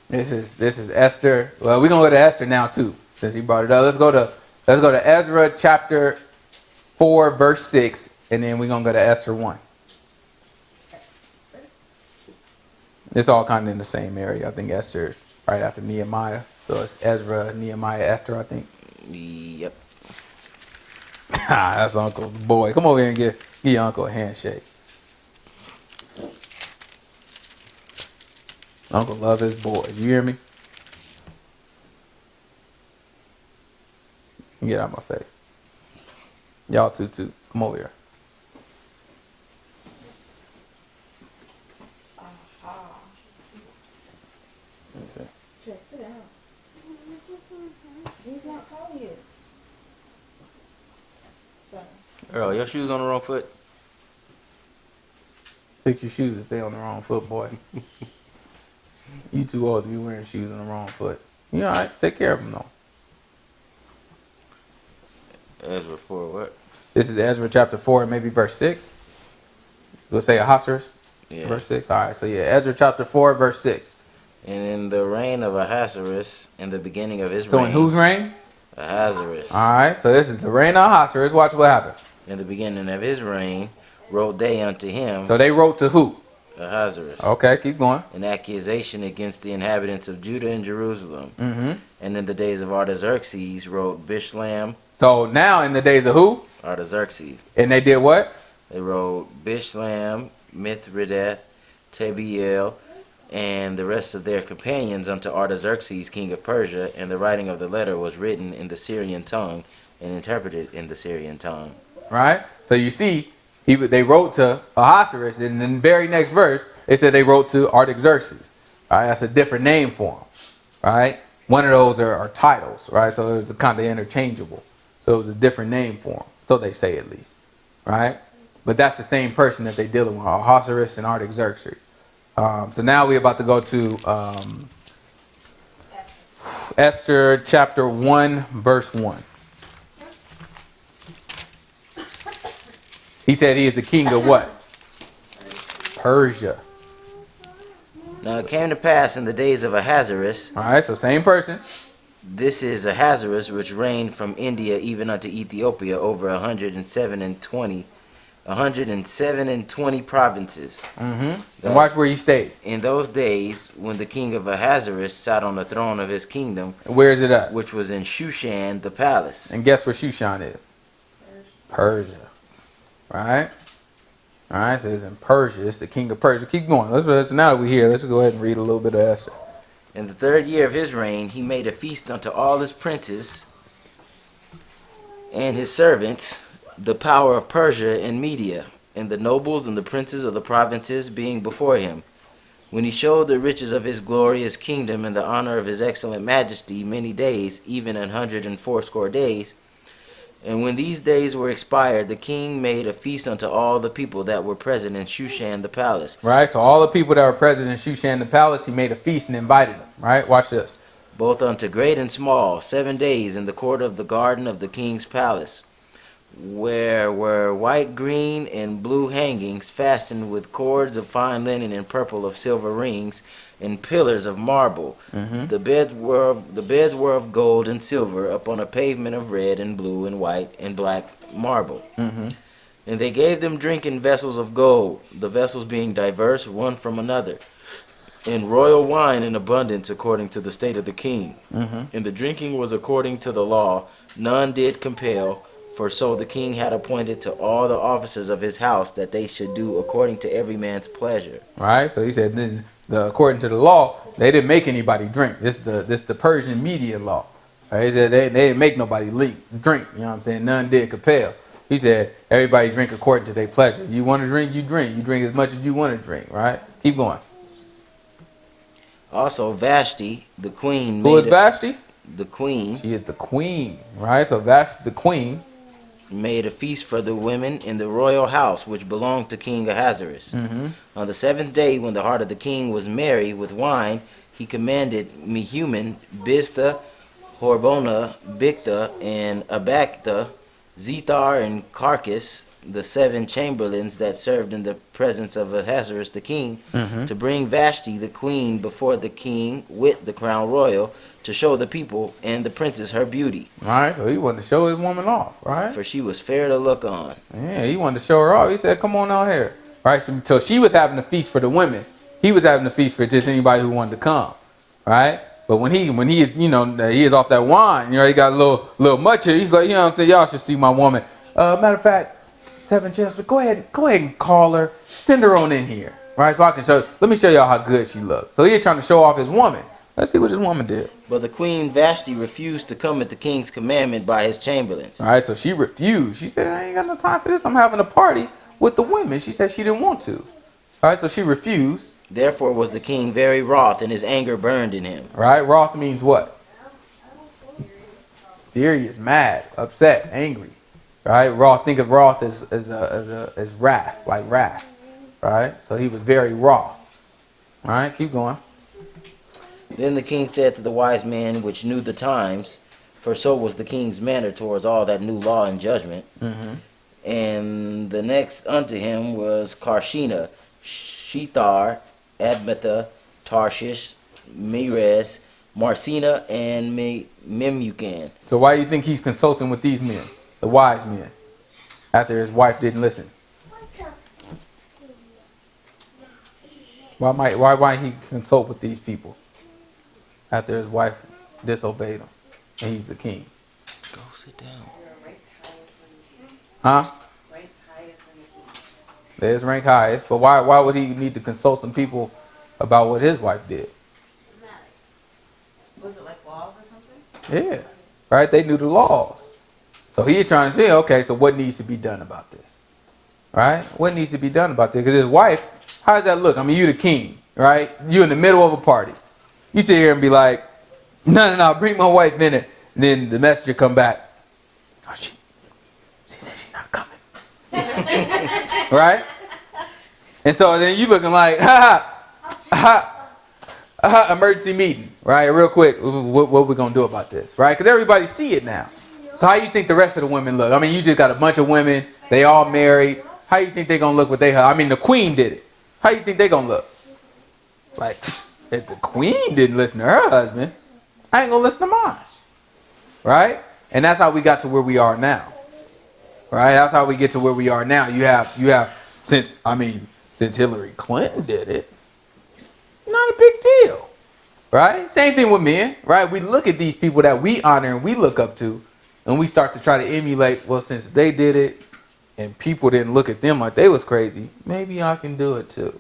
This is Esther. Well, we're gonna go to Esther now too, since he brought it up. Let's go to Ezra chapter 4, verse 6, and then we're gonna go to Esther 1. It's all kind of in the same area. I think Esther right after Nehemiah. So it's Ezra, Nehemiah, Esther, I think. Yep. That's Uncle Boy. Come over here and give your uncle a handshake. Uncle love his boys. You hear me? Get out of my face. Y'all too. Come over here. Okay. Jay, sit down. He's not calling you. Sorry. Earl, your shoes on the wrong foot? Fix your shoes if they on the wrong foot, boy. You too old to be wearing shoes on the wrong foot. You alright? Take care of them though. Ezra 4 what? This is Ezra chapter 4, maybe verse 6. We'll say Ahasuerus. Yeah. Verse 6. Alright, so yeah, Ezra chapter 4, verse 6. And in the reign of Ahasuerus, in the beginning of his So reign. in whose reign? Ahasuerus. Alright, so this is the reign of Ahasuerus. Watch what happened. In the beginning of his reign, wrote they unto him, So they wrote to who? Ahasuerus, Okay, keep going. an accusation against the inhabitants of Judah and Jerusalem. Mm-hmm. And in the days of Artaxerxes wrote Bishlam, So now in the days of who? Artaxerxes. And they did what? They wrote Bishlam, Mithridath, Tabiel, and the rest of their companions unto Artaxerxes, king of Persia, and the writing of the letter was written in the Syrian tongue and interpreted in the Syrian tongue. Right? So you see, they wrote to Ahasuerus, and in the very next verse, they said they wrote to Artaxerxes. Right? That's a different name for him. Right? One of those are titles, right? So it's kind of interchangeable. So it was a different name for him. So they say at least. Right? But that's the same person that they're dealing with, Ahasuerus and Artaxerxes. So now we're about to go to Esther chapter 1, verse 1. He said he is the king of what? Persia. Now it came to pass in the days of Ahasuerus, All right, so same person. this is Ahasuerus, which reigned from India even unto Ethiopia over 107 and 20 provinces. And watch where he stayed. In those days, when the king of Ahasuerus sat on the throne of his kingdom, Where is it at? which was in Shushan the palace. And guess where Shushan is? Persia. Right? All right, so it's in Persia. It's the king of Persia. Keep going. Let's now that we're here, let's go ahead and read a little bit of Esther. In the 3rd year of his reign, he made a feast unto all his princes and his servants, the power of Persia and Media, and the nobles and the princes of the provinces being before him. When he showed the riches of his glorious kingdom and the honor of his excellent majesty many days, even 180 days. And when these days were expired, the king made a feast unto all the people that were present in Shushan the palace. Right? So all the people that were present in Shushan the palace, he made a feast and invited them. Right? Watch this. Both unto great and small, 7 days in the court of the garden of the king's palace, where were white, green, and blue hangings fastened with cords of fine linen and purple of silver rings, and pillars of marble. The beds were of gold and silver upon a pavement of red and blue and white and black marble. And they gave them drink in vessels of gold, the vessels being diverse one from another, and royal wine in abundance according to the state of the king. And the drinking was according to the law, none did compel, for so the king had appointed to all the officers of his house that they should do according to every man's pleasure. Right? So he said, then according to the law, they didn't make anybody drink. This the Persian media law. Right? He said they didn't make nobody drink. You know what I'm saying? None did compel. He said, everybody drink according to their pleasure. You want to drink, you drink. You drink as much as you want to drink, right? Keep going. Also, Vashti, the queen, Who is Vashti? the queen She is the queen, right? So Vashti, the queen, made a feast for the women in the royal house, which belonged to King Ahasuerus. On the seventh day, when the heart of the king was merry with wine, he commanded Mehuman, Biztha, Horbona, Bigtha, and Abagtha, Zethar, and Carcass, the 7 chamberlains that served in the presence of Ahasuerus the king, to bring Vashti the queen before the king with the crown royal, to show the people and the princes her beauty. all right? So he wanted to show his woman off, right? For she was fair to look on. Yeah, he wanted to show her off. He said, come on out here, right? So she was having a feast for the women. He was having a feast for just anybody who wanted to come, right? But when he is, you know, he is off that wine, you know, he got a little much here. He's like, you know what I'm saying? Y'all should see my woman. Matter of fact, 7 Chancellor, go ahead and call her. Send her on in here, right? So I can show. Let me show y'all how good she looks. So he's trying to show off his woman. Let's see what his woman did. But the queen Vashti refused to come at the king's commandment by his chamberlains. All right, so she refused. She said, I ain't got no time for this. I'm having a party with the women. She said she didn't want to. All right, so she refused. Therefore was the king very wroth, and his anger burned in him. Right? Wroth means what? Furious, mad, upset, angry. Right? Wroth, think of wrath as wrath, like wrath. Right? So he was very wroth. All right, keep going. Then the king said to the wise men which knew the times, for so was the king's manner towards all that knew law and judgment. And the next unto him was Karshena, Shethar, Admatha, Tarshish, Meres, Marcina, and Memucan. So why do you think he's consulting with these men, the wise men, after his wife didn't listen? Why he consult with these people after his wife disobeyed him and he's the king? Go sit down. Huh? There's rank highest, but why would he need to consult some people about what his wife did? Was it like laws or something? Yeah, right. They knew the laws, so he's trying to say, okay, so what needs to be done about this? Right? What needs to be done about this? Because his wife, how does that look? I mean, you the king, right? You in the middle of a party. You sit here and be like, no, bring my wife in it. And then the messenger come back. Oh, she said she's not coming. Right? And so then you looking like, emergency meeting, right? Real quick, what we gonna do about this, right? Because everybody see it now. So how you think the rest of the women look? I mean, you just got a bunch of women, they all married. How you think they gonna look with they? I mean, the queen did it. How you think they gonna look? Like, if the queen didn't listen to her husband, I ain't gonna listen to mine, right? And that's how we got to where we are now, right? That's how we get to where we are now. You have since Hillary Clinton did it, not a big deal, right? Same thing with men, right? We look at these people that we honor and we look up to, and we start to try to emulate. Well, since they did it, and people didn't look at them like they was crazy, maybe I can do it too.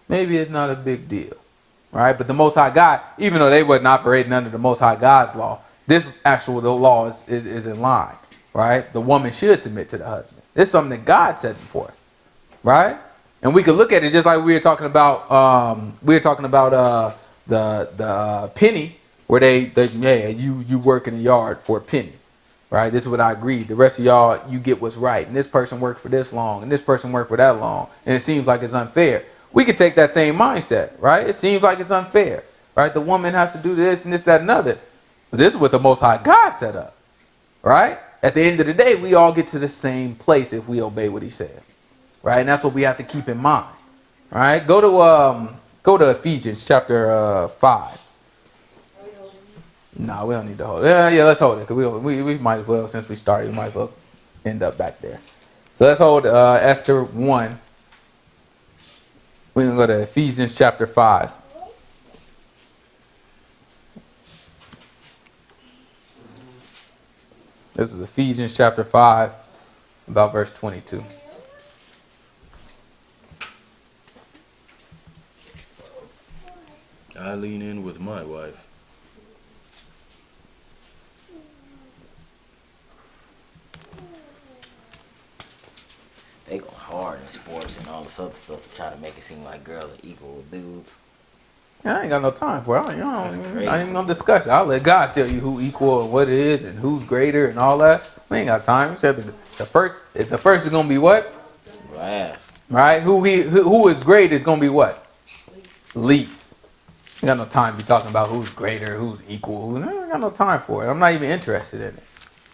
Maybe it's not a big deal, right? But the Most High God, even though they wasn't operating under the Most High God's law, this actual law is in line, right? The woman should submit to the husband. It's something that God set before, right? And we could look at it just like we were talking about. The penny, where you work in the yard for a penny, right? This is what I agreed. The rest of y'all, you get what's right, and this person worked for this long, and this person worked for that long, and it seems like it's unfair. We could take that same mindset, right? It seems like it's unfair, right? The woman has to do this and this, that, and other. But this is what the Most High God set up, right? At the end of the day, we all get to the same place if we obey what He said, right? And that's what we have to keep in mind, right? Go to Ephesians chapter 5. No, we don't need to hold it. Yeah, let's hold it, because we might as well, since we started, we might as well end up back there. So let's hold Esther 1. We're going to go to Ephesians chapter 5. This is Ephesians chapter 5, about verse 22. I lean in with my wife. and sports and all this other stuff to try to make it seem like girls are equal with dudes. I ain't got no time for it. That's crazy. I ain't no discussion. I'll let God tell you who equal and what it is and who's greater and all that. We ain't got time. Except the first is gonna be what? Last. Right? Who is great is gonna be what? Least. I ain't got no time to be talking about who's greater, who's equal. I ain't got no time for it. I'm not even interested in it.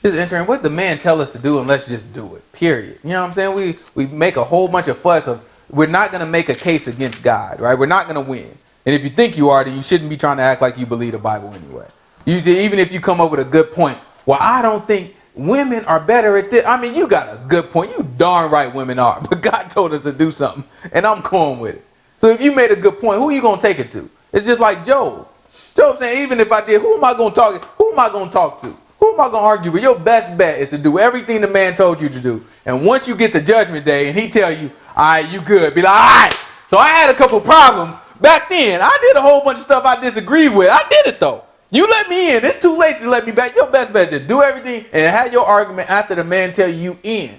Just entering what the man tell us to do, and let's just do it. Period. You know what I'm saying? We make a whole bunch of fuss of we're not gonna make a case against God, right? We're not gonna win. And if you think you are, then you shouldn't be trying to act like you believe the Bible anyway. Even if you come up with a good point, well, I don't think women are better at this. I mean, you got a good point. You darn right women are. But God told us to do something, and I'm going with it. So if you made a good point, who are you going to take it to? It's just like Job. Job saying, even if I did, who am I going to talk to? Who am I going to talk to? Who am I going to argue with? Your best bet is to do everything the man told you to do. And once you get to judgment day and he tell you, all right, you good. Be like, all right. So I had a couple problems. Back then, I did a whole bunch of stuff I disagreed with. I did it, though. You let me in. It's too late to let me back. Your best bet is to do everything and have your argument after the man tell you in.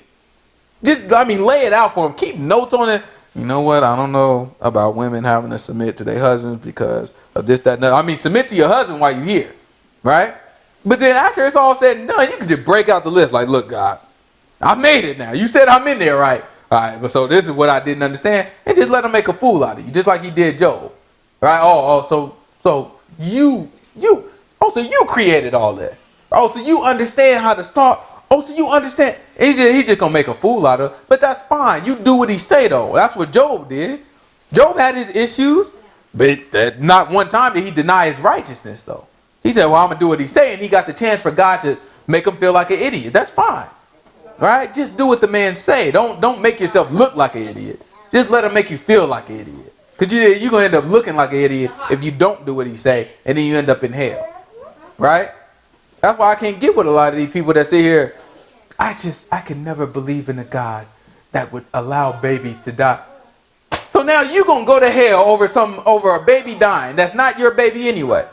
Just, lay it out for him. Keep notes on it. You know what? I don't know about women having to submit to their husbands because of this, that, and that. Submit to your husband while you're here, right? But then after it's all said and done, you can just break out the list. Like, look, God, I made it now. You said I'm in there, right? All right, but so this is what I didn't understand, and just let him make a fool out of you, just like he did Job, right? So you created all that. Oh, so you understand how to start. Oh, so you understand. He's just gonna make a fool out of it, but that's fine. You do what he say though. That's what Job did. Job had his issues, but not one time did he deny his righteousness though. He said, well, I'm gonna do what he say, and he got the chance for God to make him feel like an idiot. That's fine. Right? Just do what the man say. Don't make yourself look like an idiot. Just let him make you feel like an idiot. Because you're going to end up looking like an idiot if you don't do what he say, and then you end up in hell. Right? That's why I can't get with a lot of these people that sit here. I can never believe in a God that would allow babies to die. So now you're going to go to hell over a baby dying. That's not your baby anyway.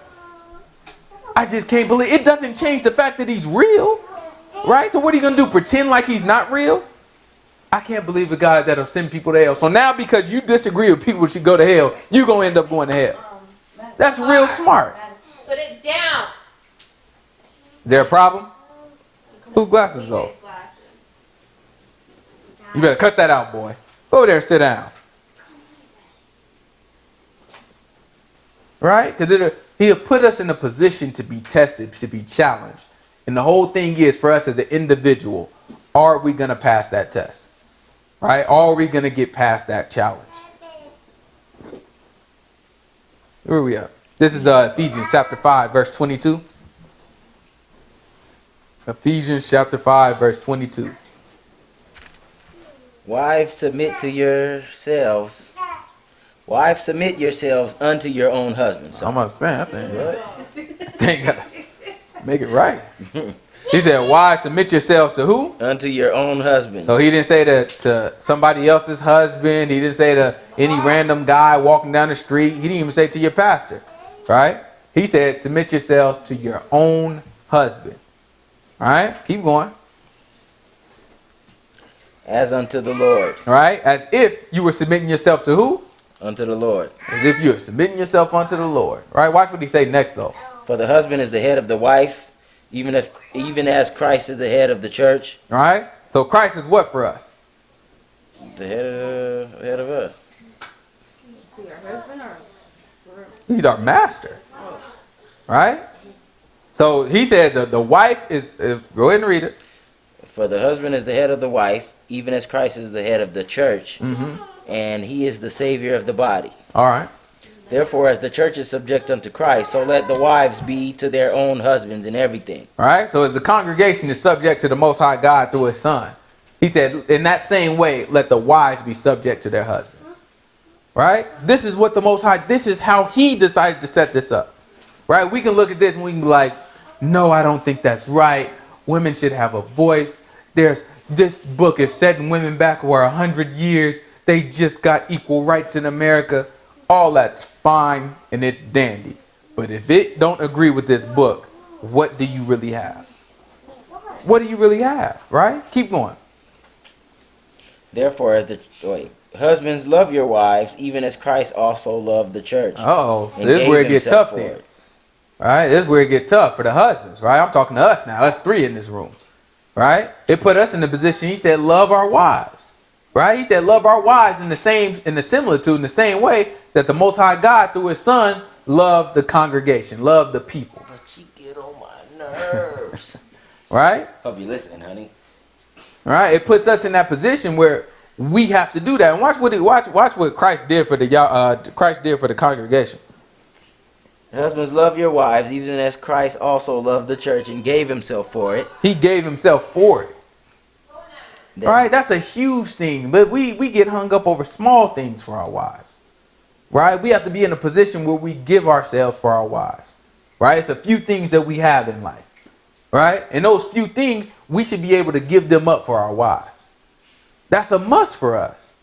I just can't believe. It doesn't change the fact that he's real. Right? So what are you going to do? Pretend like he's not real? I can't believe a God that'll send people to hell. So now because you disagree with people should go to hell, you're going to end up going to hell. That's real smart. Put it down. Is there a problem? Whose glasses though? You better cut that out, boy. Go there and sit down. Right? Because he'll put us in a position to be tested, to be challenged. And the whole thing is for us as an individual, are we going to pass that test? Right? Are we going to get past that challenge? Where are we at? This is Ephesians chapter 5, verse 22. Ephesians chapter 5, verse 22. Wives, submit yourselves unto your own husbands. I'm not saying that thing got to make it right. He said, wives, submit yourselves to who? Unto your own husbands. So he didn't say to somebody else's husband. He didn't say to any random guy walking down the street. He didn't even say to your pastor. Right? He said, submit yourselves to your own husband. All right? Keep going. As unto the Lord. All right? As if you were submitting yourself to who? Unto the Lord. As if you were submitting yourself unto the Lord. All right? Watch what he say next, though. For the husband is the head of the wife, even as Christ is the head of the church. All right? So Christ is what for us? The head of us. He's our master. Right? So he said the wife is, go ahead and read it. For the husband is the head of the wife, even as Christ is the head of the church, and he is the Savior of the body. All right. Therefore, as the church is subject unto Christ, so let the wives be to their own husbands in everything. All right. So as the congregation is subject to the Most High God through his son, he said, in that same way, let the wives be subject to their husbands. Right? This is what the Most High, this is how he decided to set this up. Right? We can look at this and we can be like, no, I don't think that's right. Women should have a voice. This book is setting women back over 100 years. They just got equal rights in America. All that's fine and it's dandy. But if it don't agree with this book, what do you really have? What do you really have? Right? Keep going. Therefore, husbands, love your wives, even as Christ also loved the church. Oh, and this is gave where it gets himself tough for then. it. All right, this is where it gets tough for the husbands, right? I'm talking to us now. That's 3 in this room, right? It put us in the position. He said, love our wives, right? He said, love our wives in the similitude, in the same way that the Most High God, through His Son, loved the congregation, loved the people. But she get on my nerves. Right? Hope you listening, honey. Right? It puts us in that position where we have to do that. And watch what Christ did for the congregation. Husbands, love your wives, even as Christ also loved the church and gave himself for it. He gave himself for it. That- All right, that's a huge thing. But we get hung up over small things for our wives. Right? We have to be in a position where we give ourselves for our wives. Right? It's a few things that we have in life. Right? And those few things, we should be able to give them up for our wives. That's a must for us.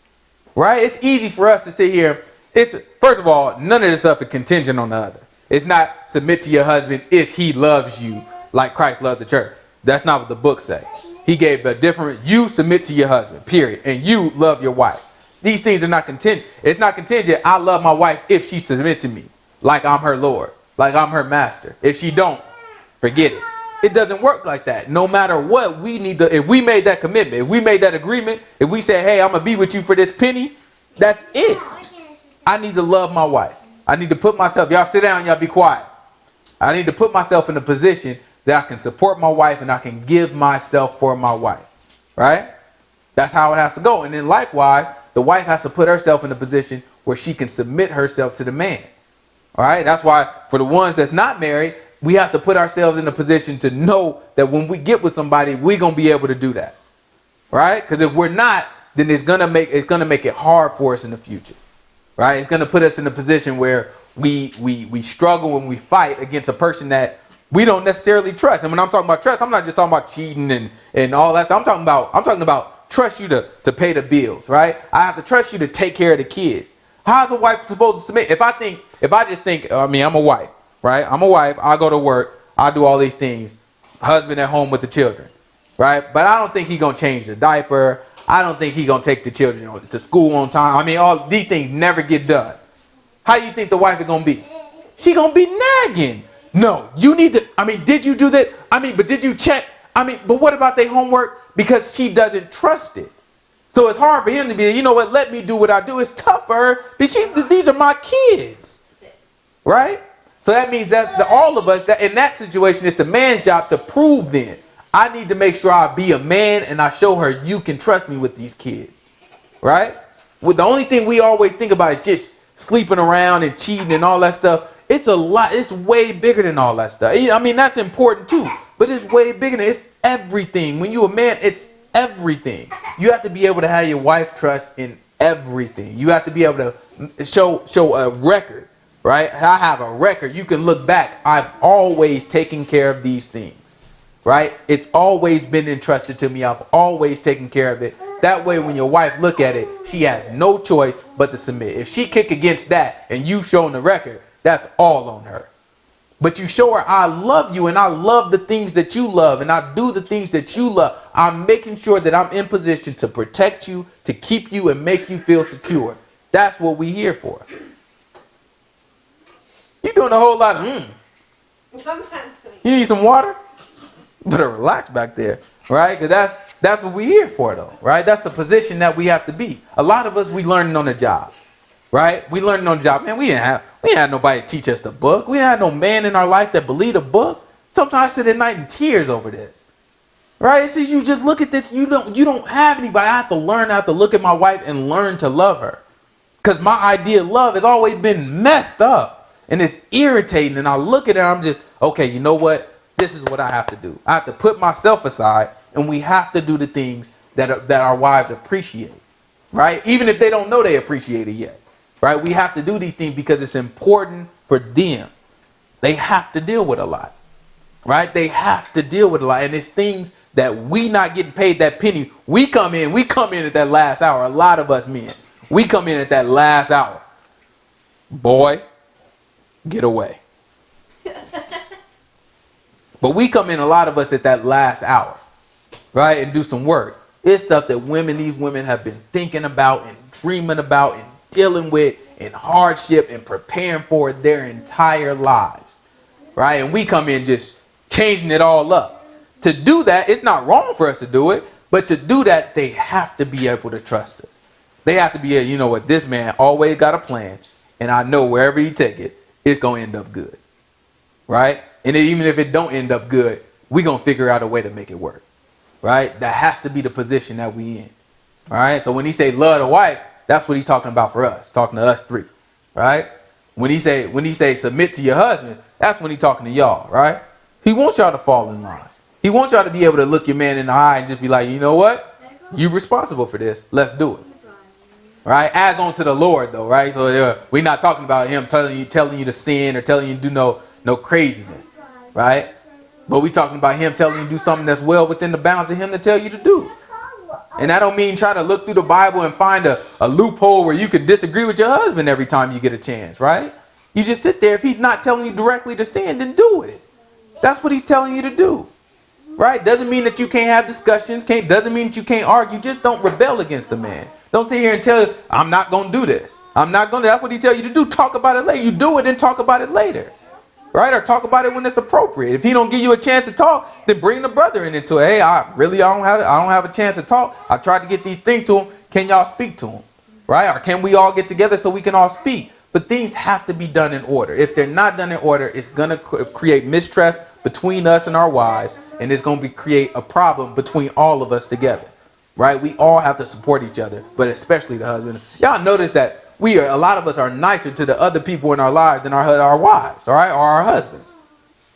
Right? It's easy for us to sit here. First of all, none of this stuff is contingent on the other. It's not submit to your husband if he loves you like Christ loved the church. That's not what the book says. He gave a different, you submit to your husband, period. And you love your wife. These things are not contingent. It's not contingent. I love my wife if she submit to me like I'm her Lord, like I'm her master. If she don't, forget it. It doesn't work like that. No matter what, we need to, if we made that commitment, if we made that agreement, if we said, hey, I'm going to be with you for this penny, that's it. I need to love my wife. I need to put myself, y'all sit down, y'all be quiet. I need to put myself in a position that I can support my wife and I can give myself for my wife. Right? That's how it has to go. And then likewise, the wife has to put herself in a position where she can submit herself to the man. All right? That's why for the ones that's not married, we have to put ourselves in a position to know that when we get with somebody, we're going to be able to do that. Right? Because if we're not, then it's going to make it hard for us in the future. Right? It's going to put us in a position where we struggle when we fight against a person that we don't necessarily trust. And when I'm talking about trust, I'm not just talking about cheating and all that stuff. I'm talking about trust you to pay the bills, right? I have to trust you to take care of the kids. How's a wife supposed to submit? I'm a wife, right? I'm a wife. I go to work. I do all these things. Husband at home with the children, right? But I don't think he's going to change the diaper. I don't think he's going to take the children to school on time. I mean, all these things never get done. How do you think the wife is going to be? She going to be nagging. No, you need to, did you do that? But did you check? But what about their homework? Because she doesn't trust it. So it's hard for him to be, you know what, let me do what I do. It's tough for her. These are my kids. Right? So that means that all of us, that in that situation, it's the man's job to prove then. I need to make sure I be a man and I show her you can trust me with these kids. Right? Well, the only thing we always think about is just sleeping around and cheating and all that stuff. It's a lot. It's way bigger than all that stuff. That's important too. But it's way bigger than it's everything. When you're a man, it's everything. You have to be able to have your wife trust in everything. You have to be able to show a record. Right? I have a record. You can look back. I've always taken care of these things. Right? It's always been entrusted to me. I've always taken care of it. That way, when your wife look at it, she has no choice but to submit. If she kick against that and you've shown the record, that's all on her. But you show her, I love you and I love the things that you love and I do the things that you love. I'm making sure that I'm in position to protect you, to keep you and make you feel secure. That's what we're here for. You're doing a whole lot of I'm not doing You need some water? Better relax back there, right? Because that's what we're here for, though, right? That's the position that we have to be. A lot of us, we learning on the job, right? We learning on the job. Man, we didn't have nobody to teach us the book. We didn't have no man in our life that believed the book. Sometimes I sit at night in tears over this, right? So you just look at this. You don't have anybody. I have to learn. I have to look at my wife and learn to love her, because my idea of love has always been messed up and it's irritating. And I look at her, I'm just, okay, you know what? This is what I have to do. I have to put myself aside, and we have to do the things that our wives appreciate, right? Even if they don't know they appreciate it yet, right? We have to do these things because it's important for them. They have to deal with a lot, right? They have to deal with a lot, and it's things that we not getting paid that penny. We come in at that last hour. A lot of us men, we come in at that last hour. Boy, get away. But we come in, a lot of us, at that last hour, right, and do some work. It's stuff that these women have been thinking about and dreaming about and dealing with and hardship and preparing for their entire lives, right? And we come in just changing it all up. To do that, it's not wrong for us to do it, but to do that, they have to be able to trust us. They have to be able, you know what, this man always got a plan, and I know wherever he take it, it's going to end up good, right? And even if it don't end up good, we're going to figure out a way to make it work, right? That has to be the position that we in, all right? So when he say love the wife, that's what he's talking about for us, talking to us three, right? When he say submit to your husband, that's when he's talking to y'all, right? He wants y'all to fall in line. He wants y'all to be able to look your man in the eye and just be like, you know what? You responsible for this. Let's do it. Right? As on to the Lord, though, right? So we're not talking about him telling you to sin or telling you to do no craziness, right? But we're talking about him telling you to do something that's well within the bounds of him to tell you to do. And that don't mean try to look through the Bible and find a loophole where you can disagree with your husband every time you get a chance, right? You just sit there. If he's not telling you directly to sin, then do it. That's what he's telling you to do. Right? Doesn't mean that you can't have discussions. Doesn't mean that you can't argue. Just don't rebel against the man. Don't sit here and tell you, I'm not going to do this. I'm not going to. That's what he tell you to do. Talk about it later. You do it and talk about it later. Right? Or talk about it when it's appropriate. If he don't give you a chance to talk, then bring the brother into it. Hey, I don't have a chance to talk. I tried to get these things to him. Can y'all speak to him? Right? Or can we all get together so we can all speak? But things have to be done in order. If they're not done in order, it's going to create mistrust between us and our wives. And it's going to create a problem between all of us together. Right? We all have to support each other, but especially the husband. Y'all notice that a lot of us are nicer to the other people in our lives than our wives, all right, or our husbands.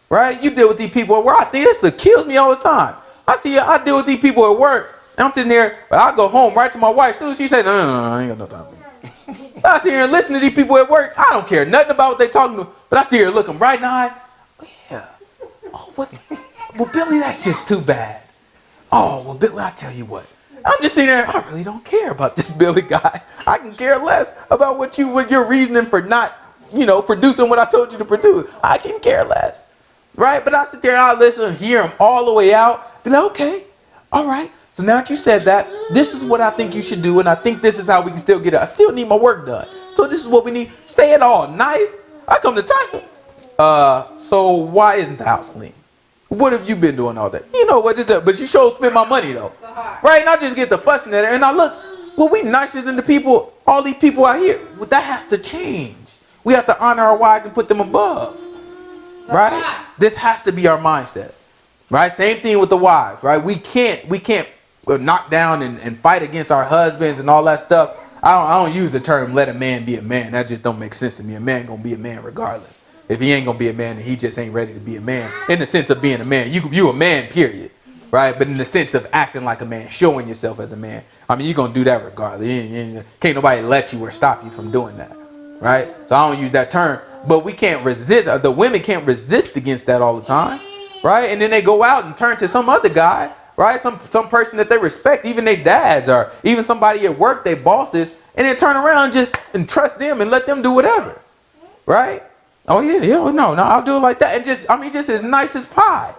Right? You deal with these people at work. I think this kills me all the time. I deal with these people at work, and I'm sitting there, but I go home right to my wife. As soon as she says, no, I ain't got no time for you. I sit here and listen to these people at work. I don't care nothing about what they talking to, but I sit here looking right in the eye. Oh, yeah. Oh, what? Well, Billy, that's just too bad. Oh, well, Billy, I tell you what. I'm just sitting there. I really don't care about this Billy guy. I can care less about what your reasoning for not, producing what I told you to produce. I can care less, right? But I sit there and I listen and hear him all the way out. Be like, okay, all right. So now that you said that, this is what I think you should do, and I think this is how we can still get it. I still need my work done. So this is what we need. Say it all nice. I come to Tasha. So why isn't the house clean? What have you been doing all day? You know what? But you sure spend my money though, right? And I just get the fussing at her, and I look. Well, we nicer than the people. All these people out here. Well, that has to change. We have to honor our wives and put them above, right? This has to be our mindset, right? Same thing with the wives, right? We can't knock down and fight against our husbands and all that stuff. I don't use the term "let a man be a man." That just don't make sense to me. A man gonna be a man regardless. If he ain't gonna be a man, then he just ain't ready to be a man. In the sense of being a man, you a man, period, right? But in the sense of acting like a man, showing yourself as a man, I mean, you're gonna do that regardless. Can't nobody let you or stop you from doing that, right? So I don't use that term, but we can't resist. The women can't resist against that all the time, right? And then they go out and turn to some other guy, right? Some person that they respect, even their dads or even somebody at work, their bosses, and then turn around and trust them and let them do whatever, right? Oh yeah, no, I'll do it like that. And just as nice as pie.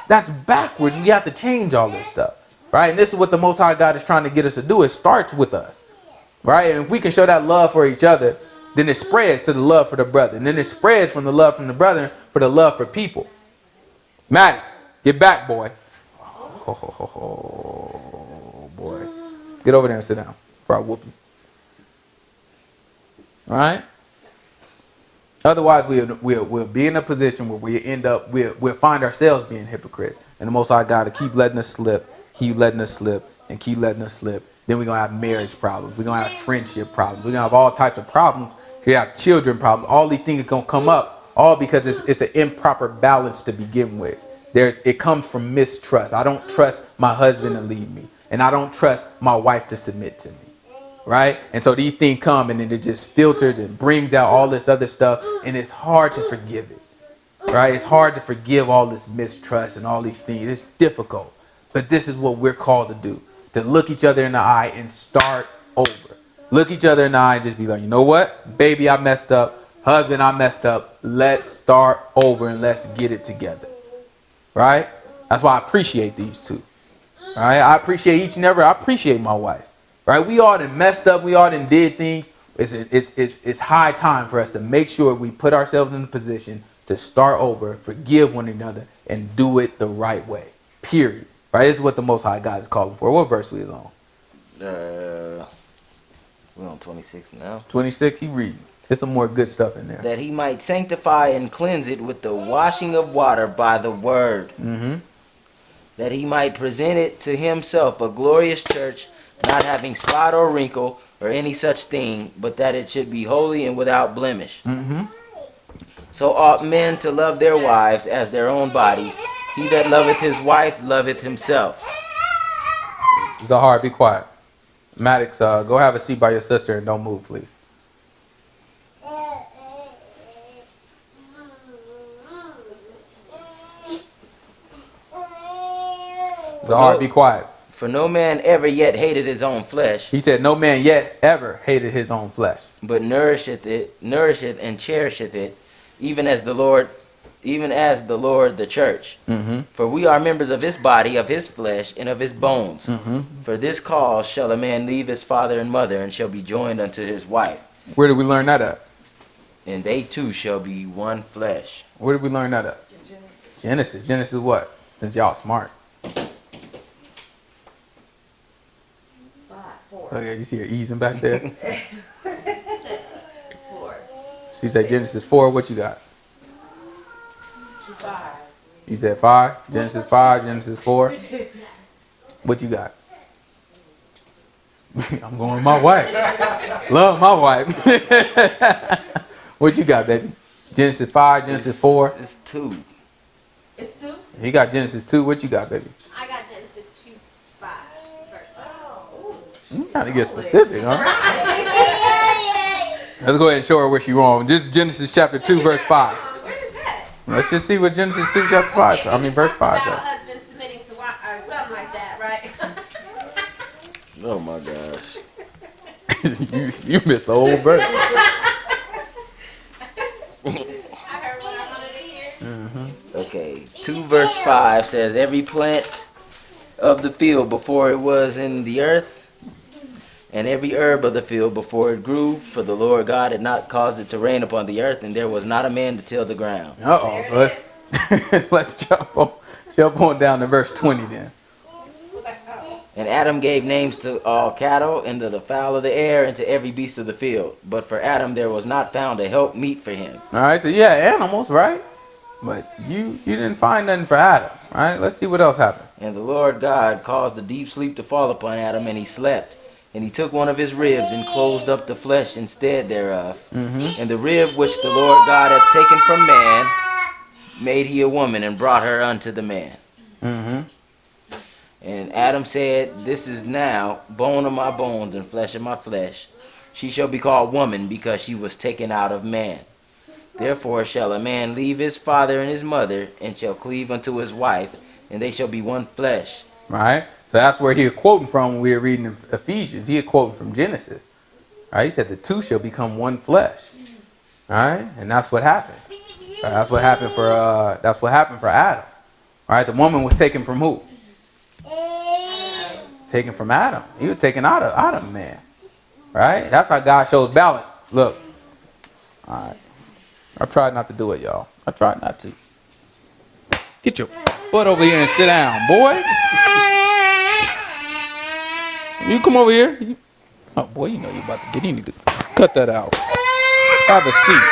That's backwards. We have to change all this stuff, right? And this is what the Most High God is trying to get us to do. It starts with us, right? And if we can show that love for each other, then it spreads to the love for the brother. And then it spreads from the love from the brother for the love for people. Maddox, get back, boy. Oh, boy. Get over there and sit down before I whoop you. All right? Otherwise, we'll be in a position where we'll find ourselves being hypocrites. And the Most High God to keep letting us slip, keep letting us slip, and keep letting us slip. Then we're going to have marriage problems. We're going to have friendship problems. We're going to have all types of problems. We have children problems. All these things are going to come up, all because it's an improper balance to begin with. It comes from mistrust. I don't trust my husband to lead me. And I don't trust my wife to submit to me. Right? And so these things come and then it just filters and brings out all this other stuff. And it's hard to forgive it. Right? It's hard to forgive all this mistrust and all these things. It's difficult. But this is what we're called to do. To look each other in the eye and start over. Look each other in the eye and just be like, you know what? Baby, I messed up. Husband, I messed up. Let's start over and let's get it together. Right? That's why I appreciate these two. All right, I appreciate each and every. I appreciate my wife. Right, we all done messed up. We all done did things. It's high time for us to make sure we put ourselves in a position to start over, forgive one another, and do it the right way. Period. Right, this is what the Most High God is calling for. What verse we is on? We're on 26 now. 26. He reading. There's some more good stuff in there. That he might sanctify and cleanse it with the washing of water by the word. Mm-hmm. That he might present it to himself a glorious church, not having spot or wrinkle or any such thing, but that it should be holy and without blemish. Mm-hmm. So ought men to love their wives as their own bodies. He that loveth his wife loveth himself. Zahar, be quiet. Maddox, go have a seat by your sister and don't move, please. Zahar, be quiet. For no man ever yet hated his own flesh, He said, no man yet ever hated his own flesh. but nourisheth and cherisheth it, even as the Lord the church. Mm-hmm. For we are members of his body, of his flesh, and of his bones. Mm-hmm. For this cause shall a man leave his father and mother, and shall be joined unto his wife, Where did we learn that at? and they two shall be one flesh. Where did we learn that at? Genesis. Genesis what? Since y'all smart. 4. Okay, you see her easing back there? 4. She said Genesis 4. What you got? 5. You said 5? Genesis 5, Genesis 4. What you got? I'm going with my wife. Love my wife. What you got, baby? Genesis 5, Genesis 4. It's two. It's 2? You got Genesis 2. What you got, baby? I got Genesis 2, 5, verse 5. You gotta get specific, huh? Let's go ahead and show her where she wrong. Just Genesis chapter 2, verse 5. Where is that? Let's just see what Genesis 2, chapter 5 says. I mean, verse 5 About says. husband submitting to wife or something like that, right? Oh my gosh. you missed the whole verse. I heard what I wanted to hear. Okay, 2 verse 5 says, every plant of the field before it was in the earth, and every herb of the field before it grew, for the Lord God had not caused it to rain upon the earth, and there was not a man to till the ground. Uh-oh. So let's jump on down to verse 20 then. And Adam gave names to all cattle, and to the fowl of the air, and to every beast of the field. But for Adam there was not found a help meet for him. All right, so yeah, animals, right? But you didn't find nothing for Adam, right? Let's see what else happened. And the Lord God caused a deep sleep to fall upon Adam, and he slept. And he took one of his ribs and closed up the flesh instead thereof. Mm-hmm. And the rib which the Lord God hath taken from man, made he a woman, and brought her unto the man. Mm-hmm. And Adam said, this is now bone of my bones and flesh of my flesh. She shall be called woman, because she was taken out of man. Therefore shall a man leave his father and his mother, and shall cleave unto his wife, and they shall be one flesh. Right? So that's where he was quoting from when we were reading Ephesians. He had quoted from Genesis. All right? He said the two shall become one flesh. All right? And that's what happened. That's what happened for Adam. All right? The woman was taken from who? Taken from Adam. He was taken out of Adam, man. Right? That's how God shows balance. Look. All right. I tried not to do it, y'all. I tried not to. Get your butt over here and sit down, boy. You come over here. Oh, boy, you know you're about to get in. You need to cut that out. Have a seat.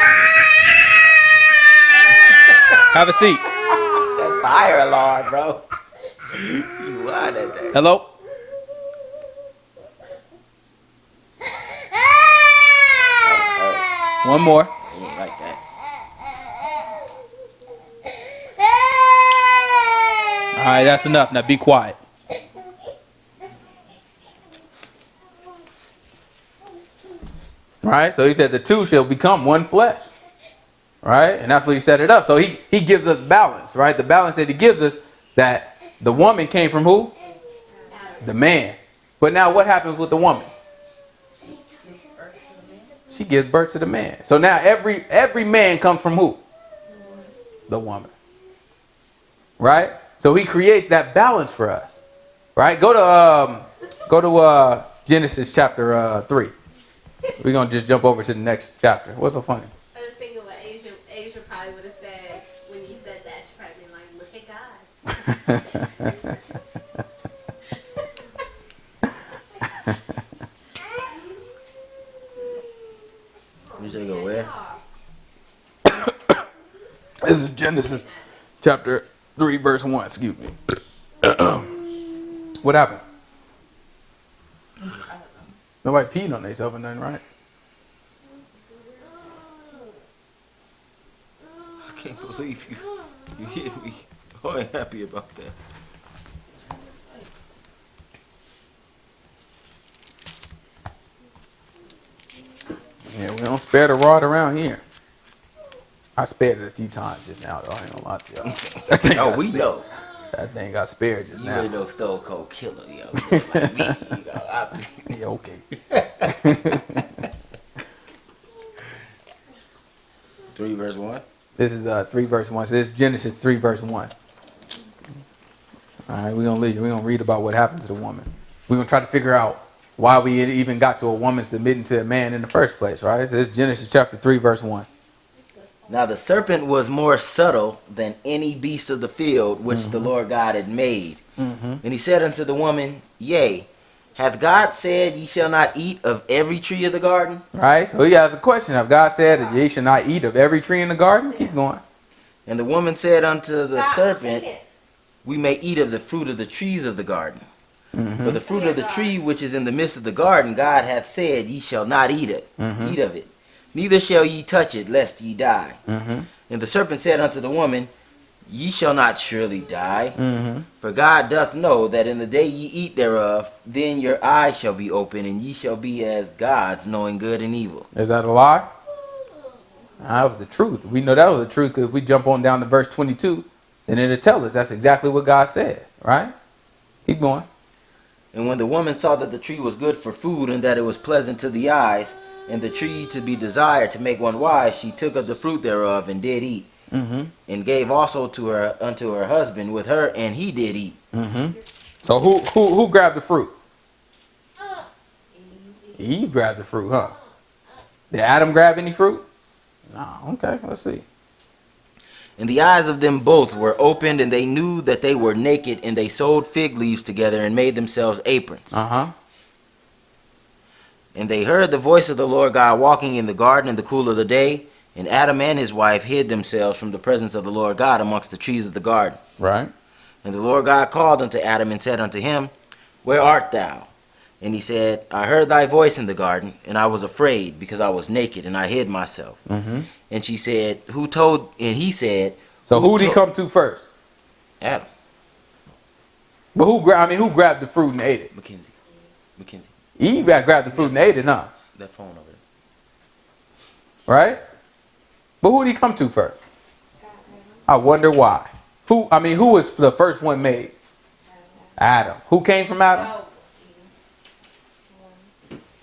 Have a seat. That fire alarm, bro. You lied at that. Hello? One more. He ain't like that. All right, that's enough. Now be quiet. Right? So he said the two shall become one flesh. Right? And that's what he set it up. So he gives us balance, right? The balance that he gives us, that the woman came from who? The man. But now what happens with the woman? She gives birth to the man. So now every man comes from who? The woman. Right? So he creates that balance for us. Right? Go to Genesis chapter 3. We're gonna just jump over to the next chapter. What's so funny? I was thinking what Asia probably would have said when you said that. She probably been like, "Look at God." You say go where? This is Genesis chapter 3, verse 1. Excuse me. What happened? Nobody peed on themselves or nothing, right? I can't believe you hit me. I ain't happy about that. Yeah, we don't spare the rod around here. I spared it a few times just now, though. I ain't gonna lie to y'all. That thing Oh, got we spared. know. That thing got spared just You now. ain't no Stone Cold Killer, yo. Like me, you know, Yeah, okay. 3 verse 1. This is 3 verse 1. So this is Genesis 3 verse 1. All right, we're gonna leave. We're gonna read about what happened to the woman. We're gonna try to figure out why we even got to a woman submitting to a man in the first place, right? So this is Genesis chapter 3 verse 1. Now the serpent was more subtle than any beast of the field which the Lord God had made. And he said unto the woman, Yea, hath God said ye shall not eat of every tree of the garden? Right? So he has a question. Have God said that ye shall not eat of every tree in the garden? Keep going. And the woman said unto the Stop serpent, singing. We may eat of the fruit of the trees of the garden. Mm-hmm. For the fruit of the tree which is in the midst of the garden, God hath said, Ye shall not eat it, Mhm. eat of it. Neither shall ye touch it, lest ye die. Mm-hmm. And the serpent said unto the woman, Ye shall not surely die. Mm-hmm. For God doth know that in the day ye eat thereof, then your eyes shall be open, and ye shall be as gods, knowing good and evil. Is that a lie? That was the truth. We know that was the truth because if we jump on down to verse 22, then it'll tell us that's exactly what God said, right? Keep going. And when the woman saw that the tree was good for food, and that it was pleasant to the eyes, and the tree to be desired to make one wise, she took of the fruit thereof, and did eat. Mm-hmm. And gave also to her unto her husband with her, and he did eat. Mm-hmm. So who grabbed the fruit? Eve grabbed the fruit, huh? Did Adam grab any fruit? No. Okay, let's see. And the eyes of them both were opened, and they knew that they were naked, and they sewed fig leaves together, and made themselves aprons. Uh-huh. And they heard the voice of the Lord God walking in the garden in the cool of the day, and Adam and his wife hid themselves from the presence of the Lord God amongst the trees of the garden. Right. And the Lord God called unto Adam, and said unto him, Where art thou? And he said, I heard thy voice in the garden, and I was afraid, because I was naked, and I hid myself. Mm-hmm. And she said, Who told? And he said, So who did he to- come to first? Adam. But who grabbed the fruit and ate it? Mackenzie. Eve grabbed the fruit and ate it, huh? That phone over there. Right? But who did he come to first? I wonder why. Who was the first one made? Adam. Who came from Adam?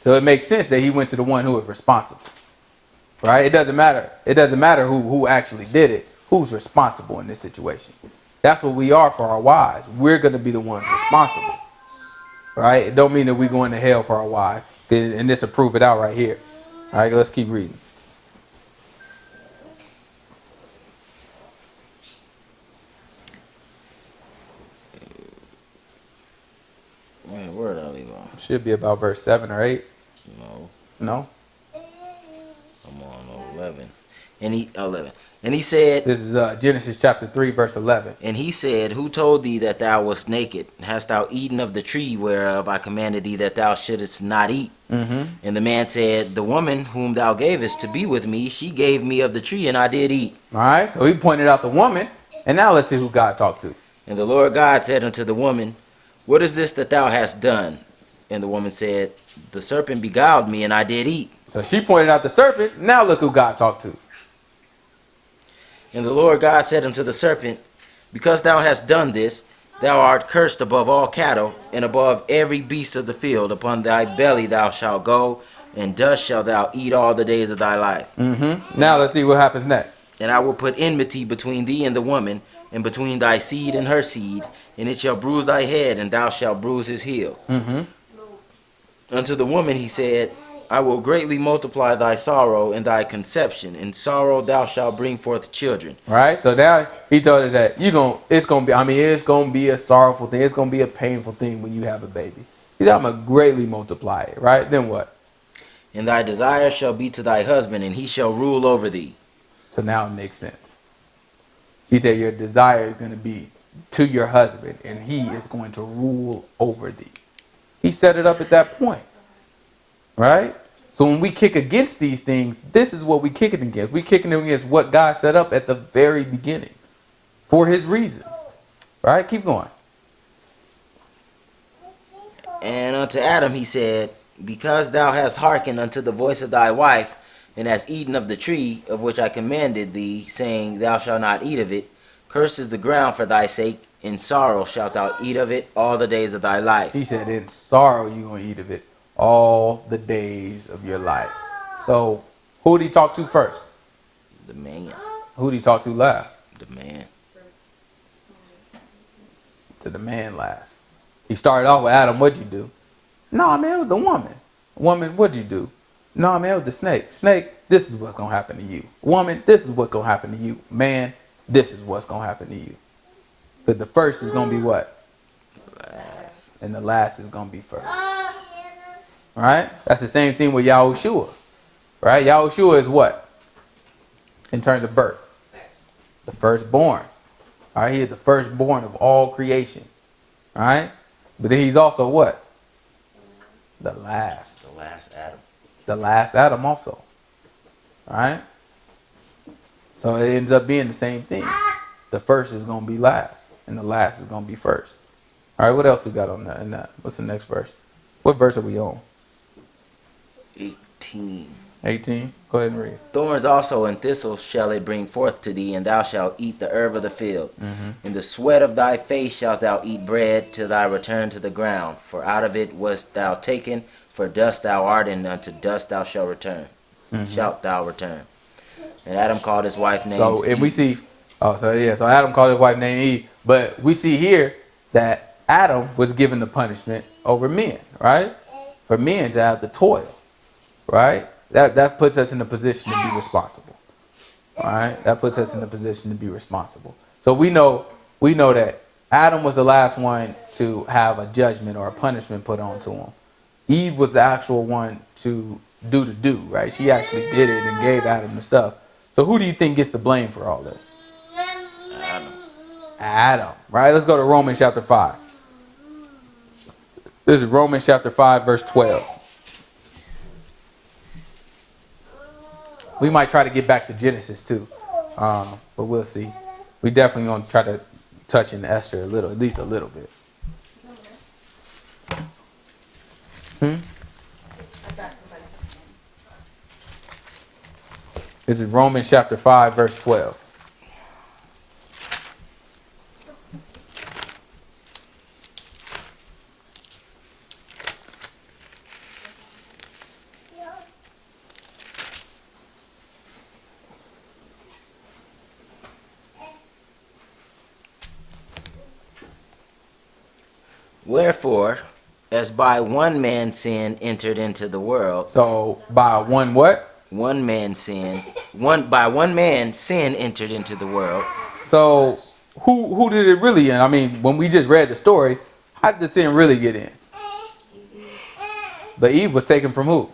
So it makes sense that he went to the one who was responsible. Right? It doesn't matter. It doesn't matter who actually did it. Who's responsible in this situation? That's what we are for our wives. We're going to be the ones responsible. Right? It don't mean that we're going to hell for our wives. And this will prove it out right here. All right, let's keep reading. Man, where did I leave on? Should be about verse 7 or 8. No, No? I'm on 11. And he 11. And he said, This is Genesis chapter 3, verse 11. And he said, Who told thee that thou wast naked? Hast thou eaten of the tree whereof I commanded thee that thou shouldest not eat? Mm-hmm. And the man said, The woman whom thou gavest to be with me, she gave me of the tree, and I did eat. All right, so he pointed out the woman. And now let's see who God talked to. And the Lord God said unto the woman, What is this that thou hast done? And the woman said, The serpent beguiled me, and I did eat. So she pointed out the serpent. Now look who God talked to. And the Lord God said unto the serpent, Because thou hast done this, thou art cursed above all cattle, and above every beast of the field. Upon thy belly thou shalt go, and dust shalt thou eat all the days of thy life. Mm-hmm. Now let's see what happens next. And I will put enmity between thee and the woman, and between thy seed and her seed, and it shall bruise thy head, and thou shalt bruise his heel. Mm-hmm. Unto the woman he said, I will greatly multiply thy sorrow and thy conception. In sorrow thou shalt bring forth children. Right? So now he told her that it's gonna be a sorrowful thing, it's gonna be a painful thing when you have a baby. He said, I'm gonna greatly multiply it, right? Then what? And thy desire shall be to thy husband, and he shall rule over thee. So now it makes sense. He said your desire is gonna be to your husband, and he is going to rule over thee. He set it up at that point. Right? So when we kick against these things, this is what we kick it against. We kicking it against what God set up at the very beginning for his reasons. Right? Keep going. And unto Adam he said, because thou hast hearkened unto the voice of thy wife, and hast eaten of the tree of which I commanded thee, saying, thou shalt not eat of it, cursed is the ground for thy sake, in sorrow shalt thou eat of it all the days of thy life. He said, in sorrow you're going to eat of it all the days of your life. So who did he talk to first? The man. Who did he talk to last? The man. To the man last. He started off with Adam, what'd you do? No, man, it was the woman. Woman, what'd you do? No, man, it was the snake. Snake, this is what's going to happen to you. Woman, this is what's going to happen to you. Man, this is what's going to happen to you. But the first is going to be what? Last. And the last is going to be first. Right? That's the same thing with Yahushua. Right? Yahushua is what? In terms of birth. The firstborn. All right? He is the firstborn of all creation. All right? But then he's also what? The last. The last Adam. The last Adam also. All right? So it ends up being the same thing. The first is going to be last. And the last is going to be first. All right, what else we got on that? In that? What's the next verse? What verse are we on? 18. 18? Go ahead and read. Thorns also and thistles shall it bring forth to thee, and thou shalt eat the herb of the field. Mm-hmm. In the sweat of thy face shalt thou eat bread till thy return to the ground. For out of it wast thou taken, for dust thou art, and unto dust thou shalt return. Mm-hmm. Shalt thou return. And Adam called his wife named So, and Eve. we see, so Adam called his wife named Eve. But we see here that Adam was given the punishment over men, right? For men to have to toil, right? That puts us in a position to be responsible. All right? That puts us in a position to be responsible. So we know that Adam was the last one to have a judgment or a punishment put onto him. Eve was the actual one to do, right? She actually did it and gave Adam the stuff. So who do you think gets the blame for all this? Adam, right? Let's go to Romans chapter 5. This is Romans chapter 5, verse 12. We might try to get back to Genesis too, but we'll see. We definitely going to try to touch in Esther a little, at least a little bit. This is Romans chapter 5, verse 12. Wherefore, as by one man sin entered into the world. So by one what? One man sin. By one man sin entered into the world. So who did it really in? I mean, when we just read the story, how did the sin really get in? But Eve was taken from who?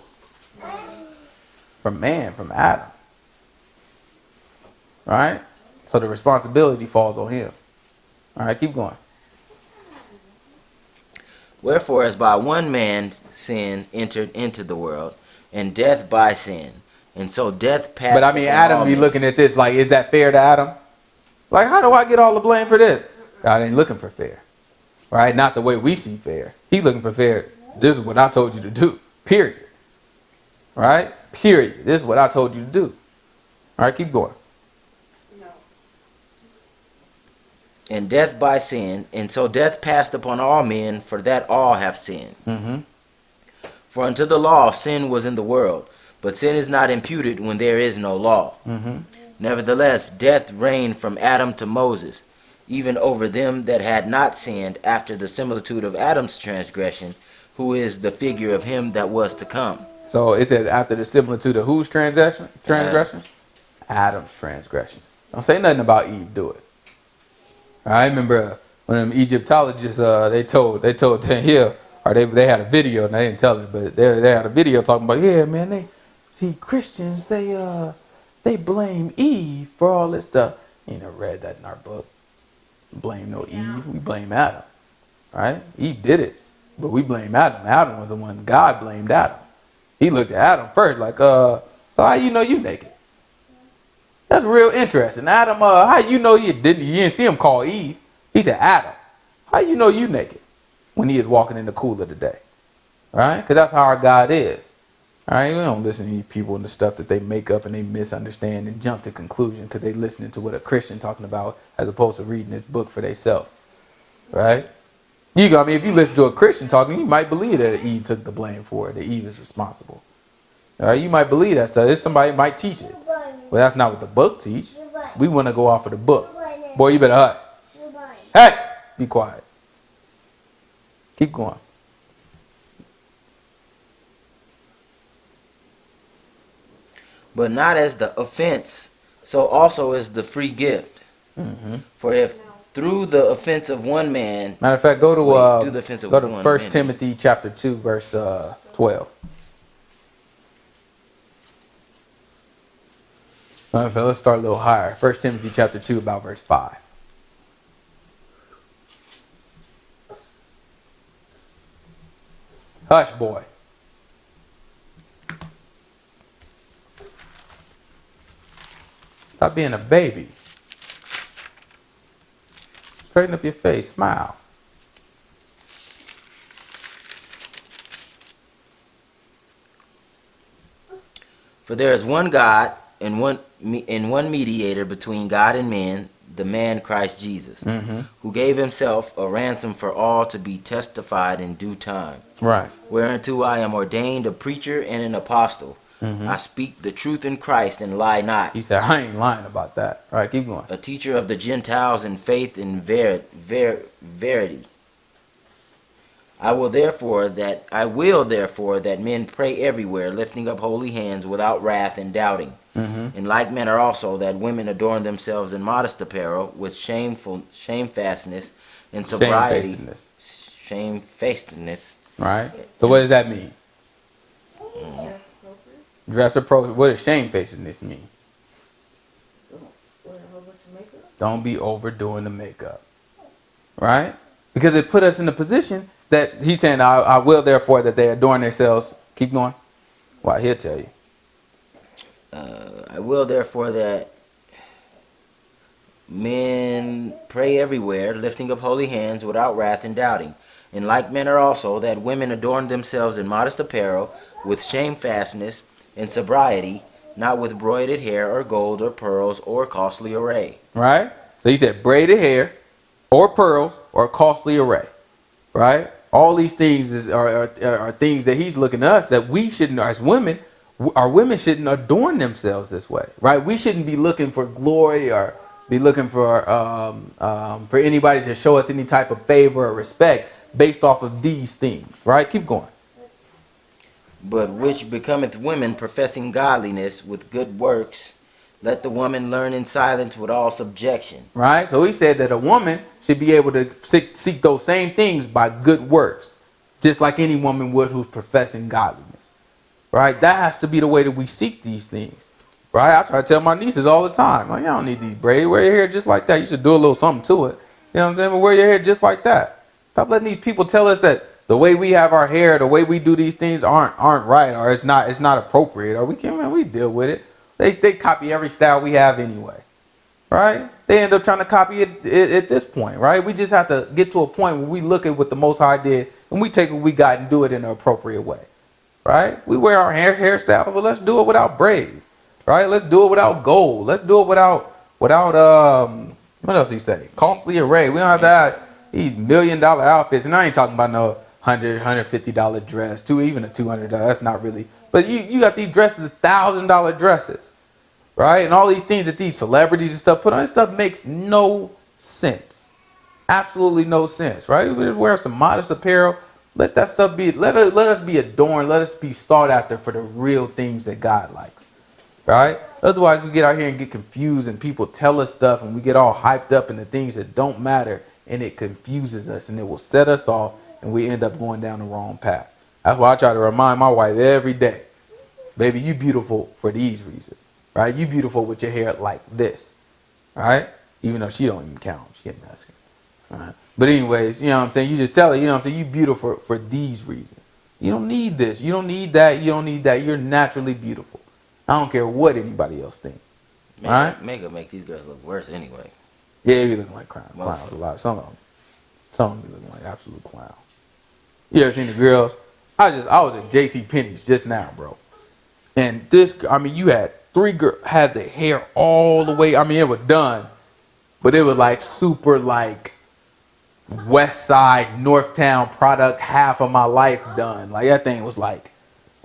From man, from Adam. Right? So the responsibility falls on him. All right, keep going. Wherefore, as by one man sin entered into the world, and death by sin, and so death passed. But I mean, upon Adam all be men. looking at this like, is that fair to Adam? Like, how do I get all the blame for this? God ain't looking for fair. Right? Not the way we see fair. He looking for fair. This is what I told you to do. Period. Right? Period. This is what I told you to do. All right, keep going. And death by sin, and so death passed upon all men, for that all have sinned. Mm-hmm. For unto the law sin was in the world, but sin is not imputed when there is no law. Mm-hmm. Nevertheless, death reigned from Adam to Moses, even over them that had not sinned, after the similitude of Adam's transgression, who is the figure of him that was to come. So it says after the similitude of whose transgression? Adam's transgression. Don't say nothing about Eve. Do it. I remember when them Egyptologists they told Daniel, or they had a video, and they didn't tell it, but they had a video talking about, yeah, man, they see Christians, they blame Eve for all this stuff. You never read that in our book. Blame no Eve, we blame Adam. Right? Eve did it, but we blame Adam. Adam was the one. God blamed Adam. He looked at Adam first, like, so how you know you naked? That's real interesting. Adam, how you know you didn't see him call Eve? He said, Adam, how you know you naked when he is walking in the cool of the day? Right? Because that's how our God is. All right? We don't listen to these people and the stuff that they make up and they misunderstand and jump to conclusion because they listening to what a Christian talking about as opposed to reading this book for themselves. Right? If you listen to a Christian talking, you might believe that Eve took the blame for it, that Eve is responsible. All right? You might believe that stuff. Somebody might teach it. Well, that's not what the book teach. We want to go off of the book. Boy, you better hush. Hey, be quiet. Keep going. But not as the offense, so also is the free gift. Mm-hmm. For if through the offense of one man, matter of fact, go to 1 man. Timothy chapter 2, verse 12. Matter of fact, let's start a little higher. 1 Timothy chapter 2, about verse 5. Hush, boy. Stop being a baby. Straighten up your face. Smile. For there is one God and one mediator between God and men, the man Christ Jesus, who gave himself a ransom for all to be testified in due time. Right. Whereunto I am ordained a preacher and an apostle. I speak the truth in Christ and lie not. He said, I ain't lying about that. All right, keep going. A teacher of the Gentiles in faith and verity. I will therefore that men pray everywhere, lifting up holy hands without wrath and doubting. In like manner also that women adorn themselves in modest apparel, with shamefastness and sobriety. Shamefacedness. Right. So what does that mean? Dress appropriate. What does shamefacedness mean? Don't be overdoing the makeup. Right? Because it put us in a position that he's saying, I will therefore that they adorn themselves. Keep going. Well, he'll tell you. I will therefore that men pray everywhere, lifting up holy hands without wrath and doubting. In like manner also that women adorn themselves in modest apparel, with shamefastness and sobriety, not with broided hair or gold or pearls or costly array. Right? So he said braided hair or pearls or costly array. Right? All these things are things that he's looking at us that we shouldn't, as women, our women shouldn't adorn themselves this way. Right? We shouldn't be looking for glory or be looking for anybody to show us any type of favor or respect based off of these things. Right? Keep going. But which becometh women professing godliness with good works, let the woman learn in silence with all subjection. Right? So he said that a woman should be able to seek those same things by good works, just like any woman would who's professing godliness. Right? That has to be the way that we seek these things. Right? I try to tell my nieces all the time, like, you don't need these braids. Wear your hair just like that. You should do a little something to it. You know what I'm saying? But wear your hair just like that. Stop letting these people tell us that the way we have our hair, the way we do these things aren't right, or it's not appropriate, or we deal with it. They copy every style we have anyway, right? They end up trying to copy it at this point, right? We just have to get to a point where we look at what the Most High did and we take what we got and do it in an appropriate way, right? We wear our hairstyle, but let's do it without braids, right? Let's do it without gold. Let's do it without what else he say? Costly array. We don't have to have these $1 million outfits, and I ain't talking about no $150 dress, even a $200. That's not really. But you got these dresses, $1,000 dresses, right? And all these things that these celebrities and stuff put on. This stuff makes no sense. absolutely no sense, right? We just wear some modest apparel. Let that stuff be. Let us be adorned. Let us be sought after for the real things that God likes, right? Otherwise, we get out here and get confused, and people tell us stuff, and we get all hyped up in the things that don't matter, and it confuses us, and it will set us off, and we end up going down the wrong path. That's why I try to remind my wife every day, baby, you beautiful for these reasons, right? You beautiful with your hair like this, right? Even though she don't even count, she a Mexican, right? But anyways, you know what I'm saying? You just tell her, you know what I'm saying? You beautiful for these reasons. You don't need this. You don't need that. You don't need that. You're naturally beautiful. I don't care what anybody else thinks. Right? Makeup make these girls look worse anyway. Yeah, they be looking like clowns. Most Clowns a lot. Some of them be looking like absolute clowns. You ever seen the girls? I was at J.C. Penney's just now, bro. And you had 3 girls had the hair all the way. I mean, it was done, but it was like super like West Side, Northtown product, half of my life done. Like that thing was like,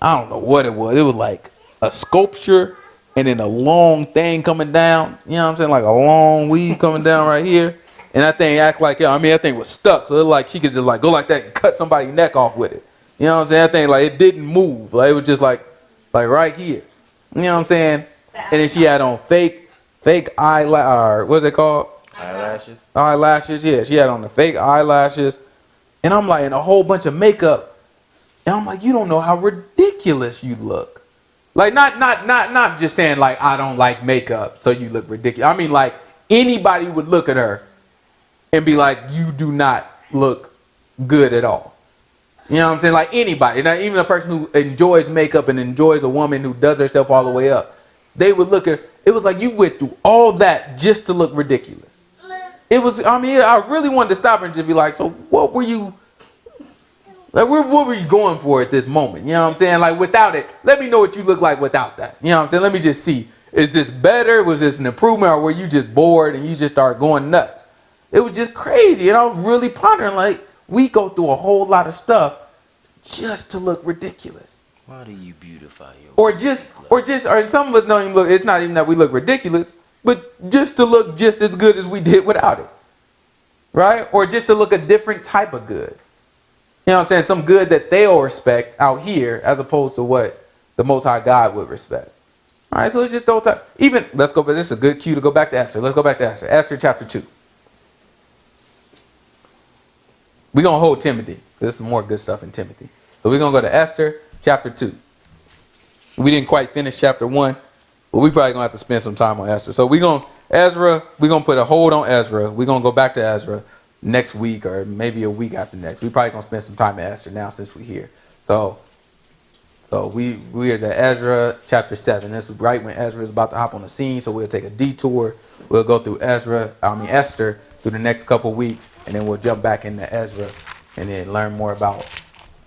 I don't know what it was. It was like a sculpture and then a long thing coming down. You know what I'm saying? Like a long weave coming down right here. And that thing act like, that thing was stuck. So it like she could just like go like that and cut somebody's neck off with it. You know what I'm saying? That thing like it didn't move. Like it was just like right here. You know what I'm saying? And then she had on fake eyelash, what's it called? Eyelashes, yeah. She had on the fake eyelashes. And I'm like, and a whole bunch of makeup. And I'm like, you don't know how ridiculous you look. Like, not just saying, like, I don't like makeup, so you look ridiculous. I mean, like, anybody would look at her and be like, you do not look good at all. You know what I'm saying? Like, anybody. Now, even a person who enjoys makeup and enjoys a woman who does herself all the way up, they would look at her. It was like you went through all that just to look ridiculous. It was, I really wanted to stop her and just be like, so what were you, like, what were you going for at this moment? You know what I'm saying? Like, without it, let me know what you look like without that. You know what I'm saying? Let me just see. Is this better? Was this an improvement? Or were you just bored and you just started going nuts? It was just crazy. And I was really pondering, like, we go through a whole lot of stuff just to look ridiculous. Why do you beautify your or some of us don't even look, it's not even that we look ridiculous, but just to look just as good as we did without it. Right? Or just to look a different type of good. You know what I'm saying? Some good that they'll respect out here as opposed to what the Most High God would respect. All right, so it's just those type. Even, let's go, but this is a good cue to go back to Esther. Let's go back to Esther. Esther chapter 2. We're going to hold Timothy. There's some more good stuff in Timothy. So we're going to go to Esther chapter 2. We didn't quite finish chapter 1, but we probably going to have to spend some time on Esther. So we're going to put a hold on Ezra. We're going to go back to Ezra next week or maybe a week after next. We're probably going to spend some time at Esther now since we're here. So we are at Ezra chapter 7. This is right when Ezra is about to hop on the scene. So we'll take a detour. We'll go through Esther through the next couple weeks, and then we'll jump back into Ezra and then learn more about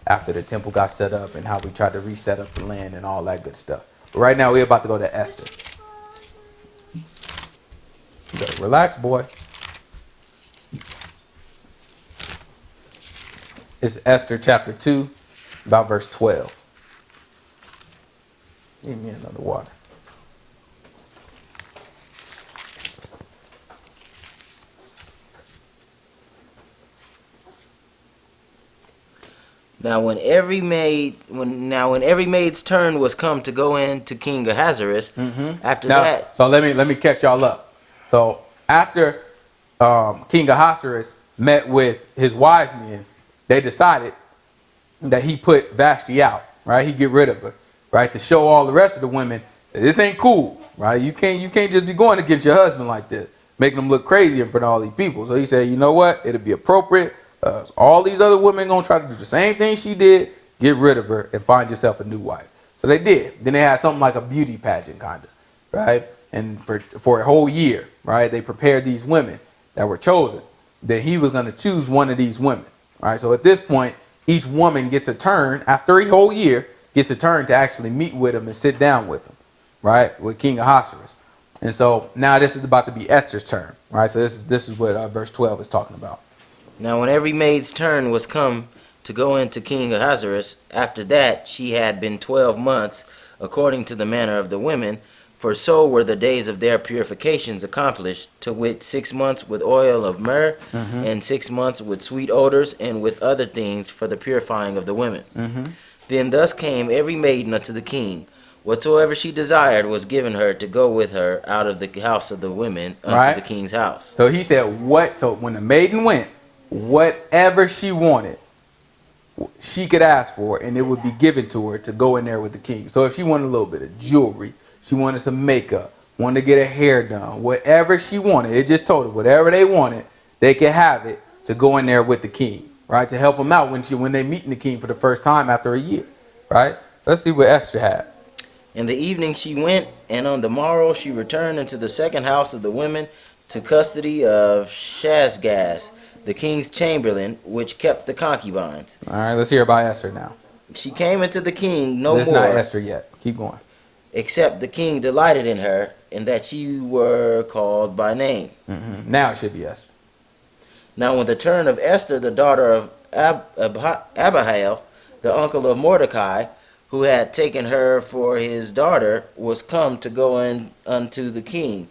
after the temple got set up and how we tried to reset up the land and all that good stuff. But right now we're about to go to Esther. You better relax, boy. It's Esther chapter 2, about verse 12. Give me another water. Now when every maid's turn was come to go in to King Ahasuerus, So let me catch y'all up. So after King Ahasuerus met with his wise men, they decided that he put Vashti out, right? He get rid of her, right? To show all the rest of the women that this ain't cool, right? You can't just be going against your husband like this, making them look crazy in front of all these people. So he said, you know what? It'll be appropriate. All these other women gonna try to do the same thing she did. Get rid of her and find yourself a new wife. So they did. Then they had something like a beauty pageant, kind of, right? And for a whole year, right? They prepared these women that were chosen. That he was gonna choose one of these women, right? So at this point, each woman gets a turn after a whole year. Gets a turn to actually meet with him and sit down with him, right? With King Ahasuerus. And so now this is about to be Esther's turn, right? So this is what verse 12 is talking about. Now when every maid's turn was come to go into King Ahasuerus, after that she had been 12 months, according to the manner of the women, For so were the days of their purifications accomplished, to wit, 6 months with oil of myrrh, and 6 months with sweet odors, and with other things for the purifying of the women. Then thus came every maiden unto the king. Whatsoever she desired was given her to go with her out of the house of the women unto Right. the king's house. So he said, what? So when the maiden went, whatever she wanted, she could ask for, and it would be given to her to go in there with the king. So if she wanted a little bit of jewelry, she wanted some makeup, wanted to get her hair done, whatever she wanted, it just told her whatever they wanted, they could have it to go in there with the king, right? To help them out when they meeting the king for the first time after a year, right? Let's see what Esther had. In the evening she went, and on the morrow she returned into the second house of the women to custody of Shashgaz, the king's chamberlain, which kept the concubines. All right, let's hear about Esther now. She came into the king no This is not more, Esther yet. Keep going. except the king delighted in her, and that she were called by name. Now it should be Esther. Now when the turn of Esther, the daughter of Abihail, the uncle of Mordecai, who had taken her for his daughter, was come to go in unto the king,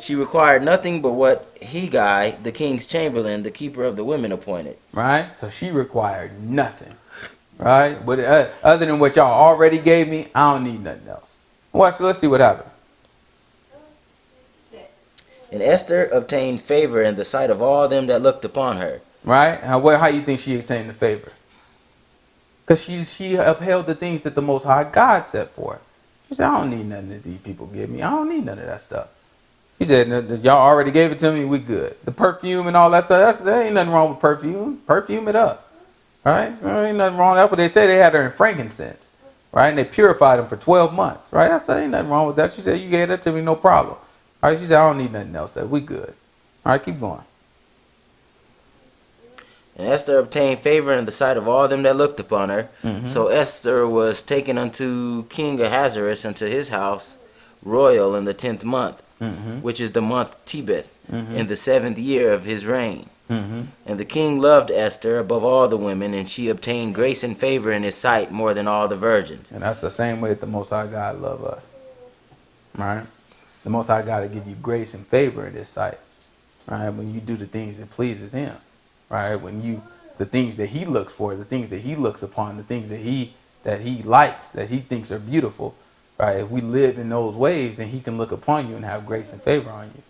she required nothing but what Hegai, the king's chamberlain, the keeper of the women, appointed. Right? So she required nothing. Right? But other than what y'all already gave me, I don't need nothing else. Watch, let's see what happened. And Esther obtained favor in the sight of all them that looked upon her. Right? How you think she obtained the favor? Because she upheld the things that the Most High God set for her. She said, I don't need nothing that these people give me. I don't need none of that stuff. He said, y'all already gave it to me, we good. The perfume and all that stuff, there ain't nothing wrong with perfume. Perfume it up. Right? There ain't nothing wrong. That's what they say. They had her in frankincense. Right? And they purified them for 12 months. Right? There ain't nothing wrong with that. She said, you gave that to me, no problem. All right? She said, I don't need nothing else. We good. All right, keep going. And Esther obtained favor in the sight of all them that looked upon her. So Esther was taken unto King Ahasuerus into his house royal in the 10th month, which is the month Tebeth, in the 7th year of his reign. And the king loved Esther above all the women, and she obtained grace and favor in his sight more than all the virgins. And that's the same way that the Most High God love us. Right? The Most High God will give you grace and favor in his sight. Right? When you do the things that pleases him. Right? The things that he looks for, the things that he looks upon, the things that he likes, that he thinks are beautiful. Right? If we live in those ways, then he can look upon you and have grace and favor on you.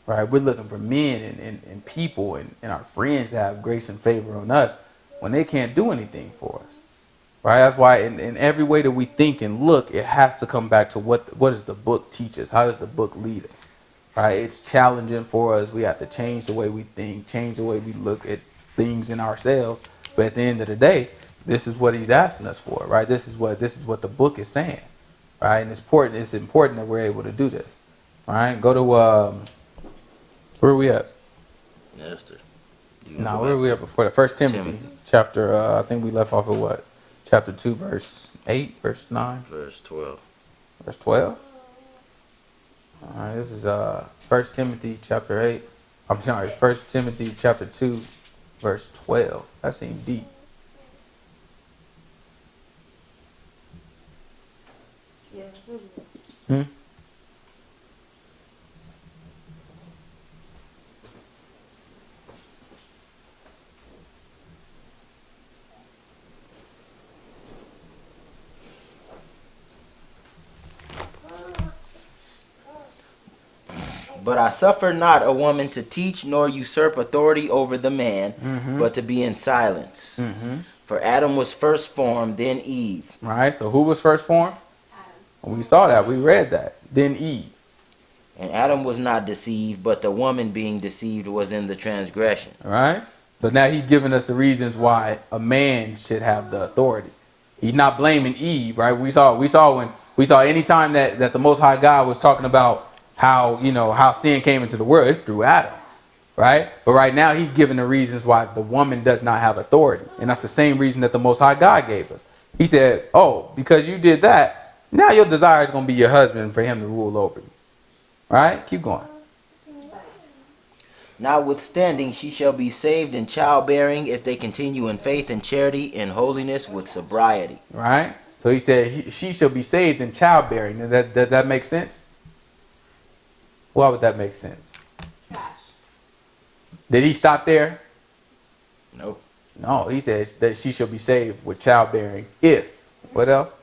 Right? We're looking for men and people and our friends to have grace and favor on us when they can't do anything for us. Right? That's why in every way that we think and look, it has to come back to what does the book teach us? How does the book lead us? Right? It's challenging for us. We have to change the way we think, change the way we look at things in ourselves. But at the end of the day, this is what he's asking us for. Right? This is what the book is saying. Right? And it's important that we're able to do this. All right? Go to where are we at? Esther. No, where are we at before that? 1 Timothy. Chapter, I think we left off at what? Chapter 2, verse 8, verse 9? Verse 12. Verse 12? All right, this is 1 Timothy chapter 8. I'm sorry, 1 Timothy chapter 2, verse 12. That seems deep. Yeah. But I suffer not a woman to teach nor usurp authority over the man, but to be in silence. For Adam was first formed, then Eve. Right, so who was first formed? We saw that. We read that. Then Eve. And Adam was not deceived, but the woman being deceived was in the transgression. All right. So now he's giving us the reasons why a man should have the authority. He's not blaming Eve, right? We saw anytime that the Most High God was talking about how sin came into the world, it's through Adam, right? But right now he's giving the reasons why the woman does not have authority. And that's the same reason that the Most High God gave us. He said, oh, because you did that, now your desire is going to be your husband for him to rule over you. Right? Keep going. Notwithstanding, she shall be saved in childbearing if they continue in faith and charity and holiness with sobriety. Right? So he said she shall be saved in childbearing. Does that make sense? Why would that make sense? Trash. Did he stop there? Nope. No, he says that she shall be saved with childbearing if. What else?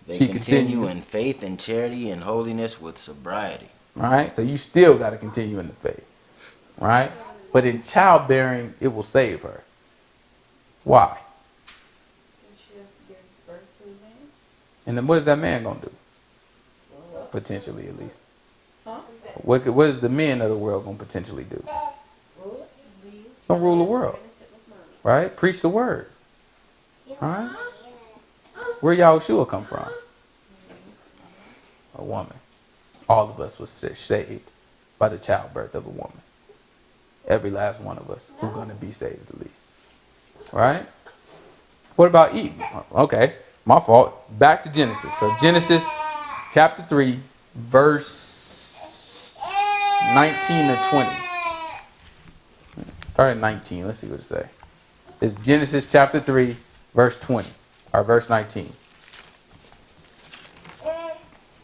They She continue continue. in faith and charity and holiness with sobriety. Right? So you still got to continue in the faith. Right? But in childbearing, it will save her. Why? She has to give birth to a man? And then what is that man going to do? Potentially, at least. Huh? What is the men of the world going to potentially do? Going to rule the world. Right? Preach the word. Right? Where Yahushua come from? A woman. All of us was saved by the childbirth of a woman. Every last one of us who's going to be saved at least. Right? What about Eve? Okay, my fault. Back to Genesis. So Genesis chapter 3, verse 19 to 20. Start at 19. Let's see what it says. It's Genesis chapter 3, verse 20. Or verse 19.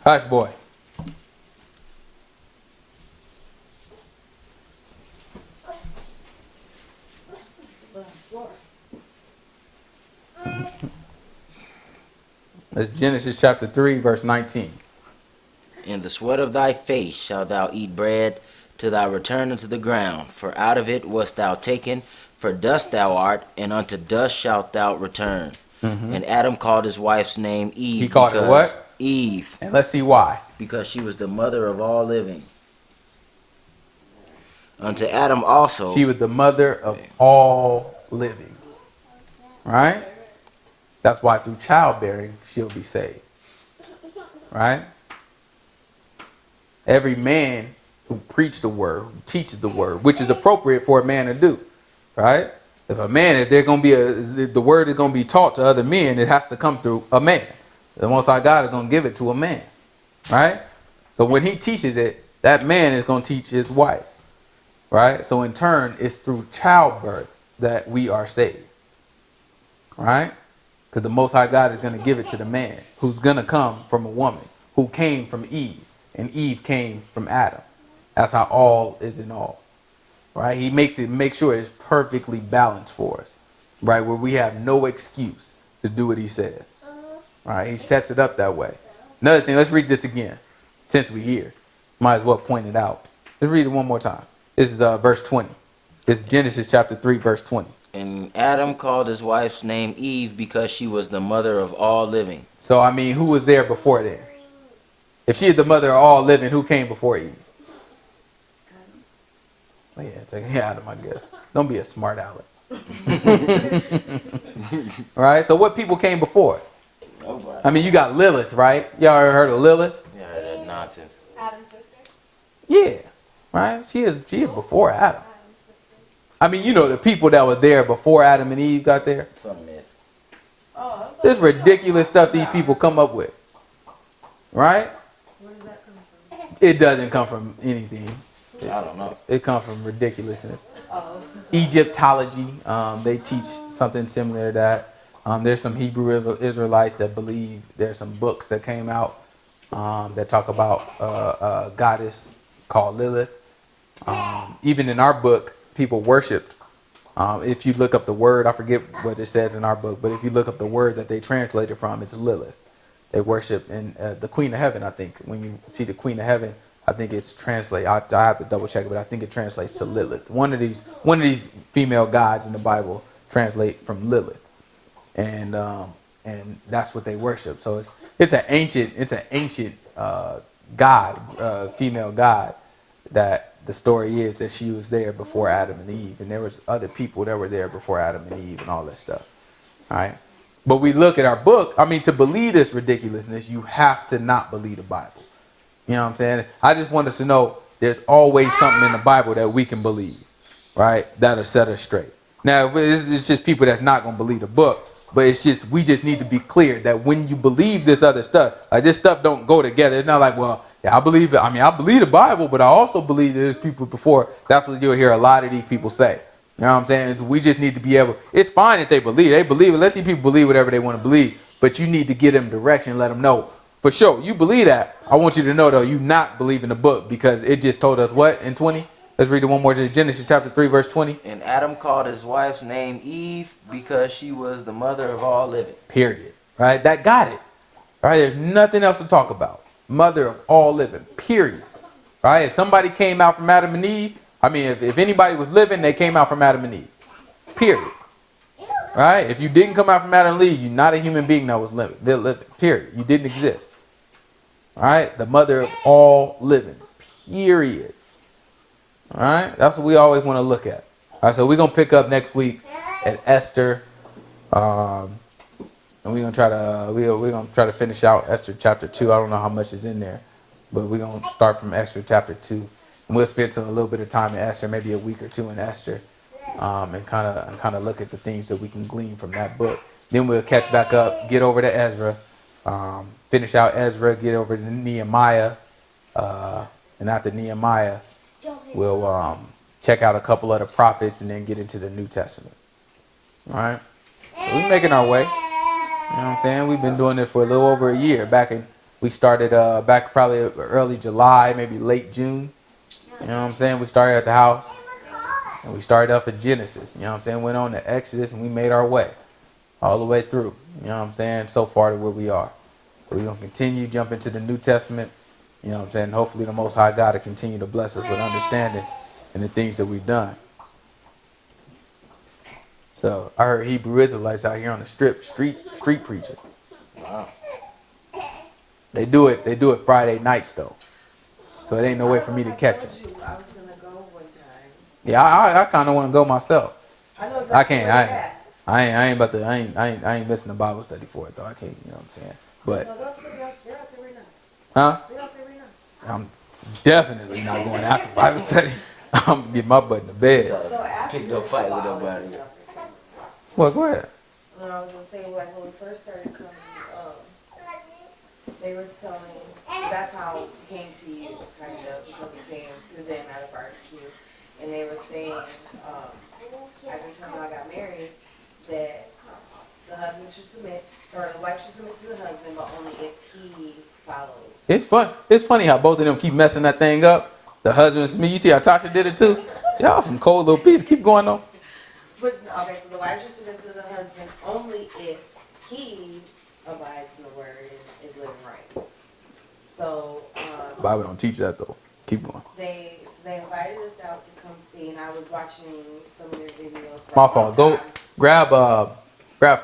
Hush, boy. That's Genesis chapter 3, verse 19. In the sweat of thy face shalt thou eat bread till thou return unto the ground, for out of it wast thou taken, for dust thou art, and unto dust shalt thou return. And Adam called his wife's name Eve. He called her what? Eve, And let's see why. because she was the mother of all living. Unto Adam also. She was the mother of all living. Right? That's why through childbearing, she'll be saved. Right? Every man who preaches the word, who teaches the word, which is appropriate for a man to do. Right? If they're going to be the word is going to be taught to other men, it has to come through a man. The Most High God is going to give it to a man. Right? So when he teaches it, that man is going to teach his wife. Right? So in turn, it's through childbirth that we are saved. Right? Because the Most High God is going to give it to the man who's going to come from a woman who came from Eve. And Eve came from Adam. That's how all is in all. Right? He makes sure it's perfectly balanced for us. Right? Where we have no excuse to do what he says. Right? He sets it up that way. Another thing, let's read this again. Since we're here, might as well point it out. Let's read it one more time. This is verse 20. This is Genesis chapter 3, verse 20. And Adam called his wife's name Eve because she was the mother of all living. So, I mean, who was there before then? If she is the mother of all living, who came before Eve? Oh, yeah, take Adam, I guess. Don't be a smart aleck. All right, so what people came before? Nobody. I mean, you got Lilith, right? Y'all ever heard of Lilith? Yeah, that nonsense. Adam's sister? Yeah, right? She is before Adam. I mean, you know, the people that were there before Adam and Eve got there. Some myth. Oh, that's This ridiculous stuff these people come up with. Right? Where does that come from? It doesn't come from anything. I don't know. It comes from ridiculousness. Oh. Egyptology, they teach something similar to that. There's some Hebrew Israelites that believe there's some books that came out that talk about a goddess called Lilith. Even in our book, people worshipped. If you look up the word, I forget what it says in our book, but if you look up the word that they translated from, it's Lilith. They worship in the Queen of Heaven, I think. When you see the Queen of Heaven, I think it's translated. I have to double check it, but I think it translates to Lilith. One of these female gods in the Bible translate from Lilith, and that's what they worship. So it's an ancient god, female god, that the story is that she was there before Adam and Eve, and there was other people that were there before Adam and Eve and all that stuff. All right, but we look at our book. I mean, to believe this ridiculousness, you have to not believe the Bible. You know what I'm saying? I just want us to know there's always something in the Bible that we can believe, right? That'll set us straight. Now, it's just people that's not going to believe the book, but we just need to be clear that when you believe this other stuff, like this stuff don't go together. It's not like, well, yeah, I believe it. I mean, I believe the Bible, but I also believe there's people before. That's what you'll hear a lot of these people say. You know what I'm saying? We just need to be able, it's fine if they believe it. Let these people believe whatever they want to believe. but you need to give them direction, let them know. For sure, you believe that. I want you to know, though, you not believe in the book because it just told us what in 20? Let's read it one more. Genesis chapter 3, verse 20. And Adam called his wife's name Eve because she was the mother of all living. Period. Right? That got it. Right? There's nothing else to talk about. Mother of all living. Period. Right? If somebody came out from Adam and Eve, I mean, if anybody was living, they came out from Adam and Eve. Period. Right? If you didn't come out from Adam and Eve, you're not a human being that was living. They're living. Period. You didn't exist. All right? The mother of all living. Period. All right? That's what we always want to look at. All right, so we're going to pick up next week at Esther. And we're going to try to finish out Esther chapter 2. I don't know how much is in there, but we're going to start from Esther chapter 2. And we'll spend a little bit of time in Esther, maybe a week or two in Esther, and kind of look at the things that we can glean from that book. Then we'll catch back up, get over to Ezra, finish out Ezra, get over to Nehemiah, and after Nehemiah, we'll check out a couple of the prophets and then get into the New Testament. All right? So we're making our way. You know what I'm saying? We've been doing this for a little over a year. We started back probably early July, maybe late June. You know what I'm saying? We started at the house. And we started off at Genesis. You know what I'm saying? Went on to Exodus and we made our way. All the way through. You know what I'm saying? So far to where we are. So we're going to continue, jump into the New Testament. You know what I'm saying? Hopefully the Most High God will continue to bless us with understanding in the things that we've done. So I heard Hebrew Israelites out here on the street preaching. Wow. They do it Friday nights though. So it ain't no way for me to catch them. I was gonna go one time. Yeah, I kind of want to go myself. I know exactly I can't. where you're at. I ain't about to. I ain't missing the Bible study for it though. I can't. You know what I'm saying? But No, they're out there right now. huh? They're out there right now. I'm definitely not going after Bible study. I'm gonna get my butt in the bed. So after Pick no fight with nobody. Well, go ahead. I was gonna say, like when we first started coming, they were telling, that's how it came to you, kind of, because it came through them at a barbecue, and they were saying, every time I got married, that the husband should submit, or the wife should submit to the husband, but only if he follows. It's fun. It's funny how both of them keep messing that thing up. The husband and me. You see how Tasha did it too? Y'all some cold little pieces. Keep going on. But, okay, so the wife should submit to the husband only if he abides in the word and is living right. So, Bible don't teach that though. Keep going. they invited us out to come see, and I was watching some of their videos. For My a long fault. Go time. grab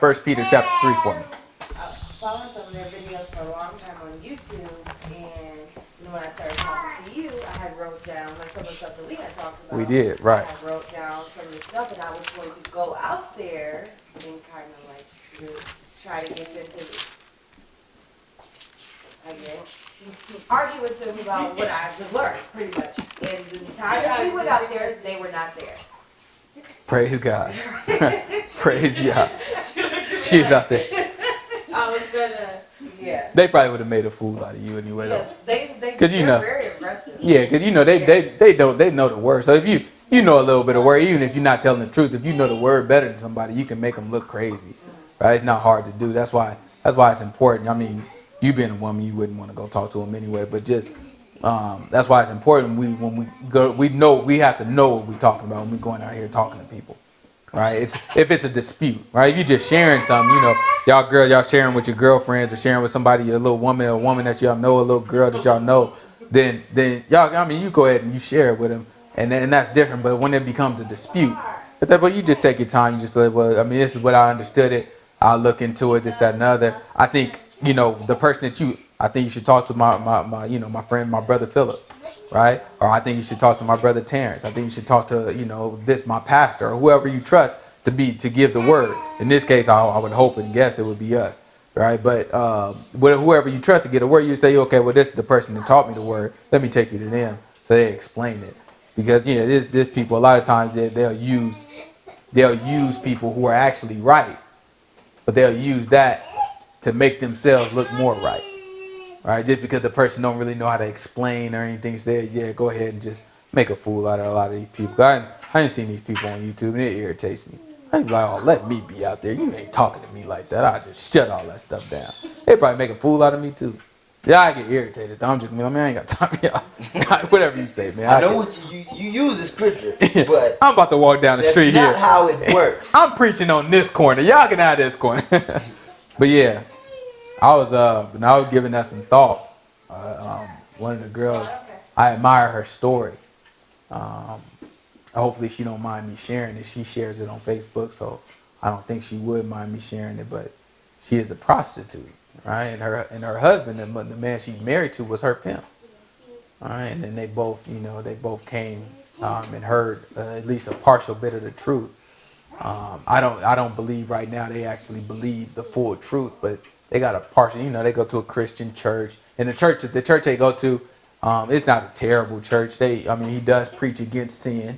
1 Peter chapter 3 for me. I was following some of their videos for a long time on YouTube, and when I started talking to you, I had wrote down like some of the stuff that we had talked about. We did, right. I wrote down some of the stuff, and I was going to go out there and kind of like try to get them to, I guess, argue with them about what I've learned, pretty much. And the time that we went out there, they were not there. Praise God. Praise God. She's out there. I was gonna, yeah. They probably would have made a fool out of you anyway though. Yeah, Cause you they're know. very aggressive. Yeah, because you know they know the word. So if you know a little bit of word, even if you're not telling the truth, if you know the word better than somebody, you can make them look crazy, right? It's not hard to do. That's why it's important. I mean, you being a woman, you wouldn't want to go talk to them anyway. But just that's why it's important. When we go, we have to know what we're talking about when we're going out here talking to people, right? If it's a dispute, right? If you're just sharing something, you know, y'all sharing with your girlfriends or sharing with somebody, a little woman, a woman that y'all know, a little girl that y'all know, then y'all, I mean, you go ahead and you share it with them, and that's different. But when it becomes a dispute, but you just take your time. You just say, well, I mean, this is what I understood it. I'll look into it, this, that, and the other. I think, you know, the person that I think you should talk to my friend, my brother Philip, right? Or I think you should talk to my brother Terrence. I think you should talk to, you know, my pastor or whoever you trust to give the word. In this case, I would hope and guess it would be us, right? But whoever you trust to get a word, you say, okay, well, this is the person that taught me the word. Let me take you to them so they explain it. Because this people, a lot of times they'll use people who are actually right, but they'll use that to make themselves look more right. Right? Just because the person don't really know how to explain or anything, so go ahead and just make a fool out of a lot of these people. I ain't seen these people on YouTube and it irritates me. I'd be like, oh, let me be out there. You ain't talking to me like that. I just shut all that stuff down. They'd probably make a fool out of me too. Yeah, I get irritated. I'm just, man, I ain't got time for y'all. Whatever you say, man. I know what you use the scripture, but I'm about to walk down the that's street not here. how it works. I'm preaching on this corner. Y'all can have this corner. But yeah, I was giving that some thought. One of the girls, I admire her story. Hopefully she don't mind me sharing it. She shares it on Facebook, so I don't think she would mind me sharing it. But she is a prostitute, right? And her husband, the man she's married to, was her pimp. All right, and then they both came and heard at least a partial bit of the truth. I don't believe right now they actually believe the full truth, but they got a partial. They go to a Christian church, and the church they go to, it's not a terrible church. He does preach against sin.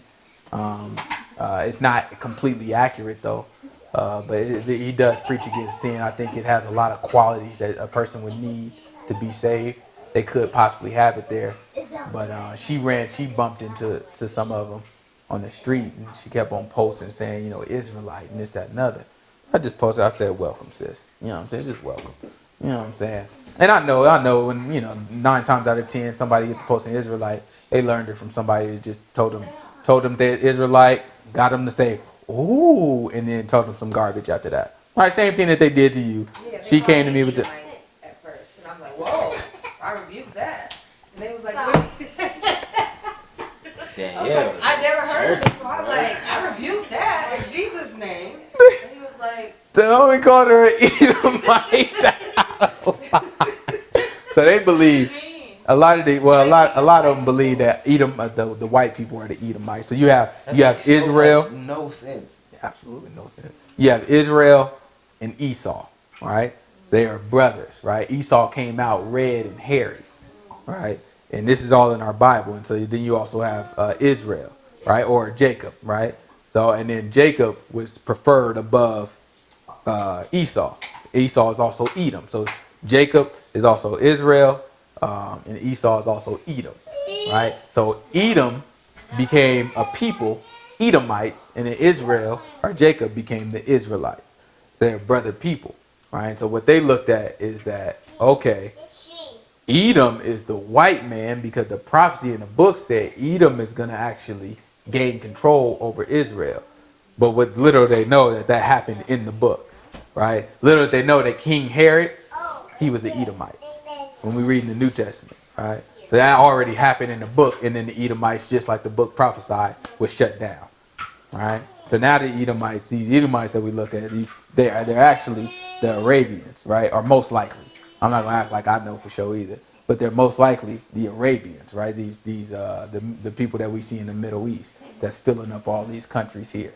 It's not completely accurate though, but he does preach against sin. I think it has a lot of qualities that a person would need to be saved. They could possibly have it there, but she bumped into some of them on the street, and she kept on posting saying, Israelite and this, that, and other. I just posted, I said, welcome, sis. You know what I'm saying? Just welcome. You know what I'm saying? And I know when, 9 times out of 10, somebody gets to posting Israelite, they learned it from somebody that just told them they're Israelite, got them to say, ooh, and then told them some garbage after that. All right, same thing that they did to you. Yeah, She came to me with the... At first, and I'm like, whoa, I rebuked that. And they was like, Danielle. I never heard of it, so I'm like, I rebuked that in Jesus' name. And he was like, The homie called her an Edomite. So they believe a lot of them believe that Edom, the white people are the Edomites. So you have Israel. So no sense. Absolutely no sense. You have Israel and Esau, right? They are brothers, right? Esau came out red and hairy, right? And this is all in our Bible. And so then you also have Israel, right? Or Jacob, right? So, and then Jacob was preferred above Esau. Esau is also Edom. So Jacob is also Israel, and Esau is also Edom, right? So Edom became a people, Edomites, and then Israel or Jacob became the Israelites. So they're brother people, right? So what they looked at is that, okay, Edom is the white man because the prophecy in the book said Edom is going to actually gain control over Israel. But what little they know that happened in the book, right? Little they know that King Herod, he was an Edomite when we read in the New Testament, right? So that already happened in the book, and then the Edomites, just like the book prophesied, was shut down, all right? So now the Edomites, these Edomites that we look at, they're actually the Arabians, right? Or most likely. I'm not gonna act like I know for sure either, but they're most likely the Arabians, right? The people that we see in the Middle East that's filling up all these countries here,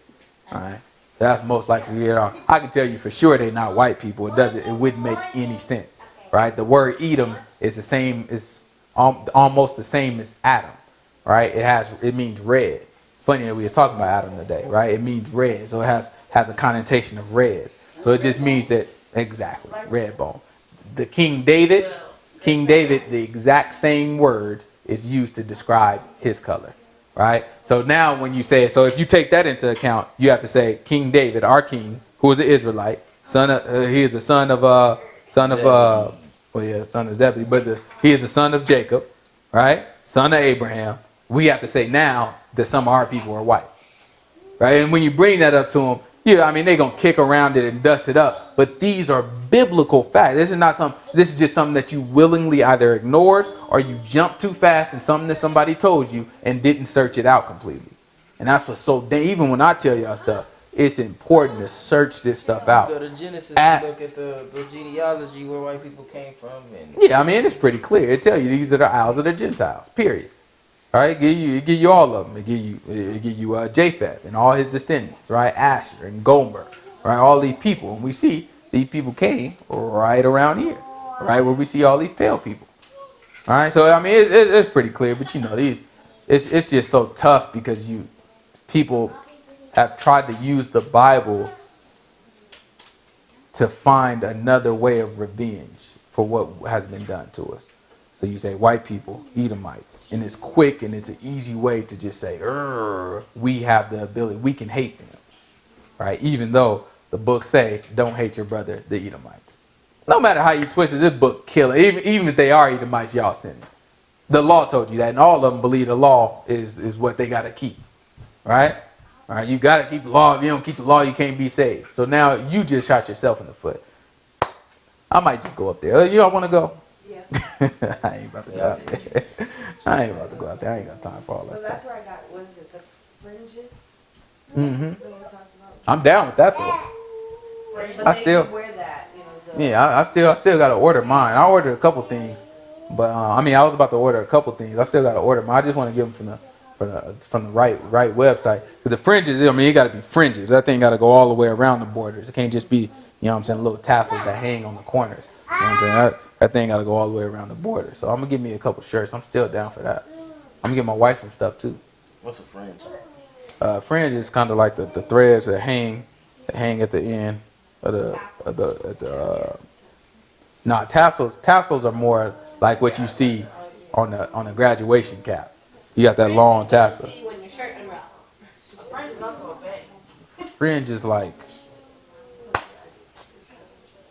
all right? That's most likely it. I can tell you for sure they're not white people. It wouldn't make any sense, right? The word Edom is the same, is almost the same as Adam, right? It means red. Funny that we were talking about Adam today, right? It means red, so it has a connotation of red. So it just means that exactly red bone. The King David, the exact same word is used to describe his color, right? So now when you say it, so if you take that into account, you have to say King David, our king, who was an Israelite, he is the son of Zebedee, but he is the son of Jacob, right? Son of Abraham. We have to say now that some of our people are white, right? And when you bring that up to them, they're going to kick around it and dust it up. But these are biblical facts. This is just something that you willingly either ignored or you jumped too fast and something that somebody told you and didn't search it out completely. And that's what's even when I tell y'all stuff, it's important to search this stuff out. Go to Genesis and look at the genealogy where white people came from. It's pretty clear. It tells you these are the isles of the Gentiles, period. All right, it give you all of them. It give you Japheth and all his descendants, right? Asher and Gomer, right? All these people, and we see these people came right around here, right where we see all these pale people. All right, so it's pretty clear, but it's just so tough because people have tried to use the Bible to find another way of revenge for what has been done to us. So you say white people, Edomites, and it's quick and it's an easy way to just say, we have the ability, we can hate them, right? Even though the book say, don't hate your brother, the Edomites. No matter how you twist it, this book kill it. Even if they are Edomites, y'all sin. The law told you that, and all of them believe the law is what they got to keep, right? All right, you got to keep the law. If you don't keep the law, you can't be saved. So now you just shot yourself in the foot. I might just go up there. Y'all want to go? Yeah. I ain't about to go out there. I ain't about to go out there. I ain't got time for all that So that's stuff. where I got, was it the fringes? Mm-hmm. Is that what we're talking about? I'm down with that though. But I they still- can wear that, you know. The, Yeah, I still got to order mine. I ordered a couple things, but I was about to order a couple things. I still got to order mine. I just want to get them from the right website. Cause the fringes, I mean, it got to be fringes. That thing got to go all the way around the borders. It can't just be, you know what I'm saying, little tassels that hang on the corners. You know what I'm saying? That thing got to go all the way around the border. So I'm gonna give me a couple shirts. I'm still down for that. I'm gonna get my wife some stuff too. What's a fringe? Fringe is kind of like the threads that hang at the end of nah, tassels are more like what you see on the graduation cap. You got that long tassel. See when your shirt unravels. Fringe is also a bang. Fringe is like,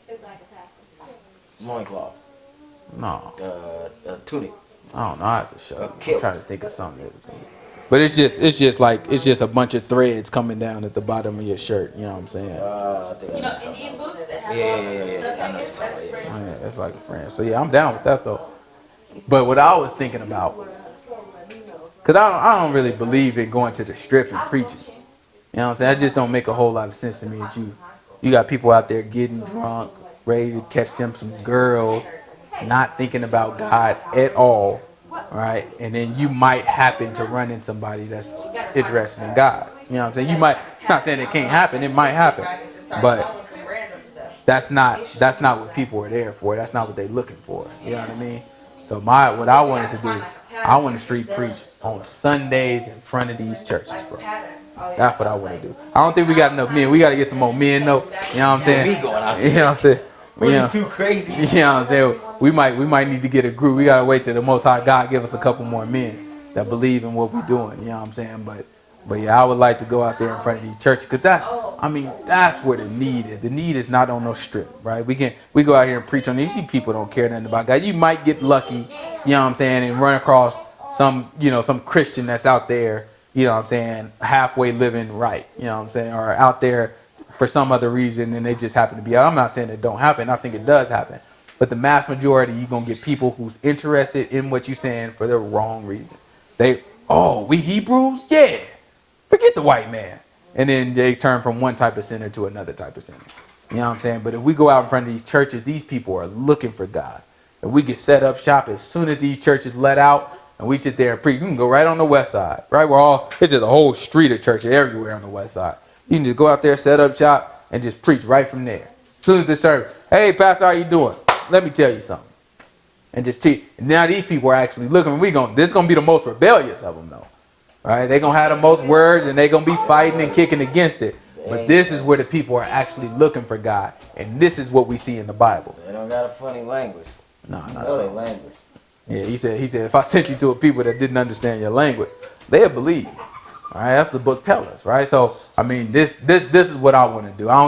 It's like a tassel. Loincloth. no, Tunic. I don't know. I have to show you. I'm kilt. trying to think of something. But it's just a bunch of threads coming down at the bottom of your shirt. You know what I'm saying? I think I You know know, what you're Indian boots that have Yeah, all yeah, the yeah, stuff yeah. I in know it, what you're talking that's about, fringe. Yeah, it's like a fringe. So yeah, I'm down with that though. But what I was thinking about, cause I don't really believe in going to the strip and preaching. You know what I'm saying? That just don't make a whole lot of sense to me. That you got people out there getting drunk, ready to catch them some girls, not thinking about God at all, right? And then you might happen to run into somebody that's interested in God. You know what I'm saying? You might, not saying it can't happen, it might happen, but that's not what people are there for. That's not what they're looking for. You know what I mean? So what I wanted to do, I want to street preach on Sundays in front of these churches, bro. That's what I want to do. I don't think we got enough men. We got to get some more men though. You know what I'm saying? We going out You know what I'm saying? We're You know- just too crazy. you know what I'm saying? We might need to get a group. We gotta wait till the Most High God give us a couple more men that believe in what we're doing. You know what I'm saying? But yeah, I would like to go out there in front of these churches because that's where the need is. The need is not on no strip, right? We go out here and preach on these people don't care nothing about God. You might get lucky, you know what I'm saying, and run across some Christian that's out there, you know what I'm saying, halfway living right, you know what I'm saying, or out there for some other reason and they just happen to be out. I'm not saying it don't happen. I think it does happen. But the mass majority, you're going to get people who's interested in what you're saying for the wrong reason. We Hebrews? Yeah. Forget the white man. And then they turn from one type of sinner to another type of sinner. You know what I'm saying? But if we go out in front of these churches, these people are looking for God. And we can set up shop as soon as these churches let out and we sit there and preach. You can go right on the west side, right? It's just a whole street of churches everywhere on the west side. You can just go out there, set up shop, and just preach right from there. As soon as the service, hey, pastor, how you doing? Let me tell you something. And just teach. Now these people are actually looking. This is going to be the most rebellious of them, though. Right? They're going to have the most words, and they're going to be fighting and kicking against it. But this is where the people are actually looking for God. And this is what we see in the Bible. They don't got a funny language. No, No, they language. Yeah, he said, if I sent you to a people that didn't understand your language, they'll believe. All right, that's the book tell us, right? So, I mean, this is what I want to do. I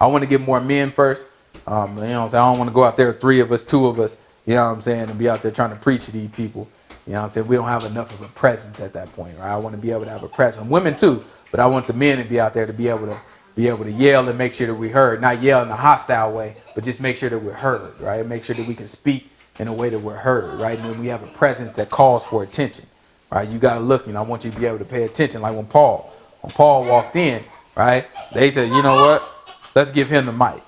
want to get more men first. You know what I'm saying? I don't want to go out there, 3 of us, 2 of us, you know what I'm saying, and be out there trying to preach to these people. You know what I'm saying? We don't have enough of a presence at that point, right? I want to be able to have a presence. Women too, but I want the men to be out there to be able to yell and make sure that we heard. Not yell in a hostile way, but just make sure that we're heard, right? Make sure that we can speak in a way that we're heard, right? And then we have a presence that calls for attention, right? You got to look, I want you to be able to pay attention. Like when Paul walked in, right? They said, you know what? Let's give him the mic,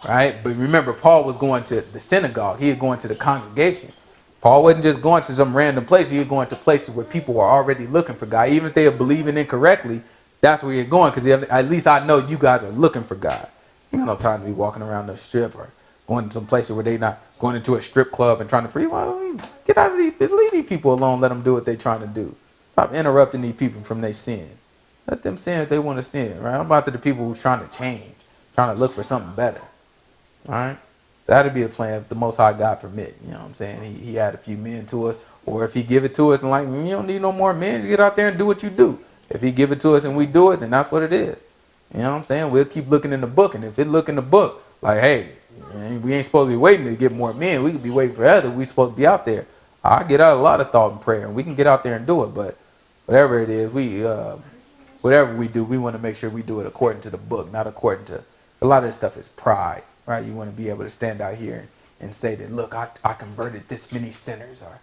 right? But remember, Paul was going to the synagogue. He was going to the congregation. Paul wasn't just going to some random place. He was going to places where people were already looking for God. Even if they are believing incorrectly, that's where you're going. Because at least I know you guys are looking for God. You got no time to be walking around the strip or going to some places where they're not going into a strip club and trying to preach. Well, get out of leave these people alone. Let them do what they're trying to do. Stop interrupting these people from their sin. Let them sin if they want to sin, right? I'm about to the people who's trying to change, trying to look for something better, all right? That'd be the plan if the Most High God permit. You know what I'm saying? He add a few men to us, or if he give it to us and like, you don't need no more men, just get out there and do what you do. If he give it to us and we do it, then that's what it is. You know what I'm saying? We'll keep looking in the book, and if it look in the book, like, hey, man, we ain't supposed to be waiting to get more men. We could be waiting forever. We supposed to be out there. I get out a lot of thought and prayer, and we can get out there and do it. But whatever it is, whatever we do, we want to make sure we do it according to the book, not according to. A lot of this stuff is pride, right? You want to be able to stand out here and say that, look, I converted this many sinners, or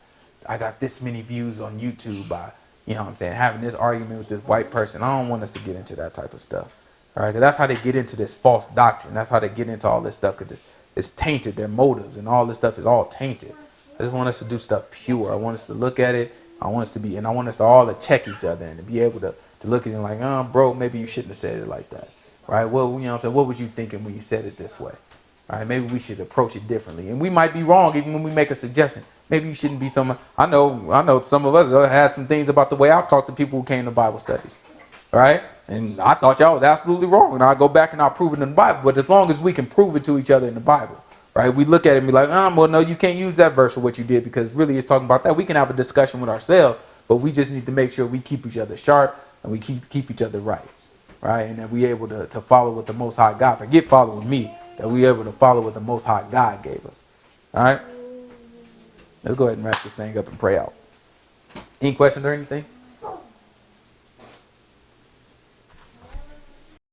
I got this many views on YouTube by, you know what I'm saying, having this argument with this white person. I don't want us to get into that type of stuff. All right, 'cause that's how they get into this false doctrine. That's how they get into all this stuff, because it's tainted. Their motives and all this stuff is all tainted. I just want us to do stuff pure. I want us to look at it. I want us to be, and I want us all to check each other and to be able to look at it like, oh, bro, maybe you shouldn't have said it like that. Right? Well, you know what I'm saying? What was you thinking when you said it this way? Right? Maybe we should approach it differently. And we might be wrong even when we make a suggestion. Maybe you shouldn't be someone. I know some of us had some things about the way I've talked to people who came to Bible studies. Right? And I thought y'all was absolutely wrong. And I go back and I'll prove it in the Bible. But as long as we can prove it to each other in the Bible, right? We look at it and be like, well, no, you can't use that verse for what you did, because really it's talking about that. We can have a discussion with ourselves, but we just need to make sure we keep each other sharp and we keep each other right. Right? And that we able to follow what the Most High God, forget following me, that we able to follow what the Most High God gave us. All right? Let's go ahead and wrap this thing up and pray out. Any questions or anything?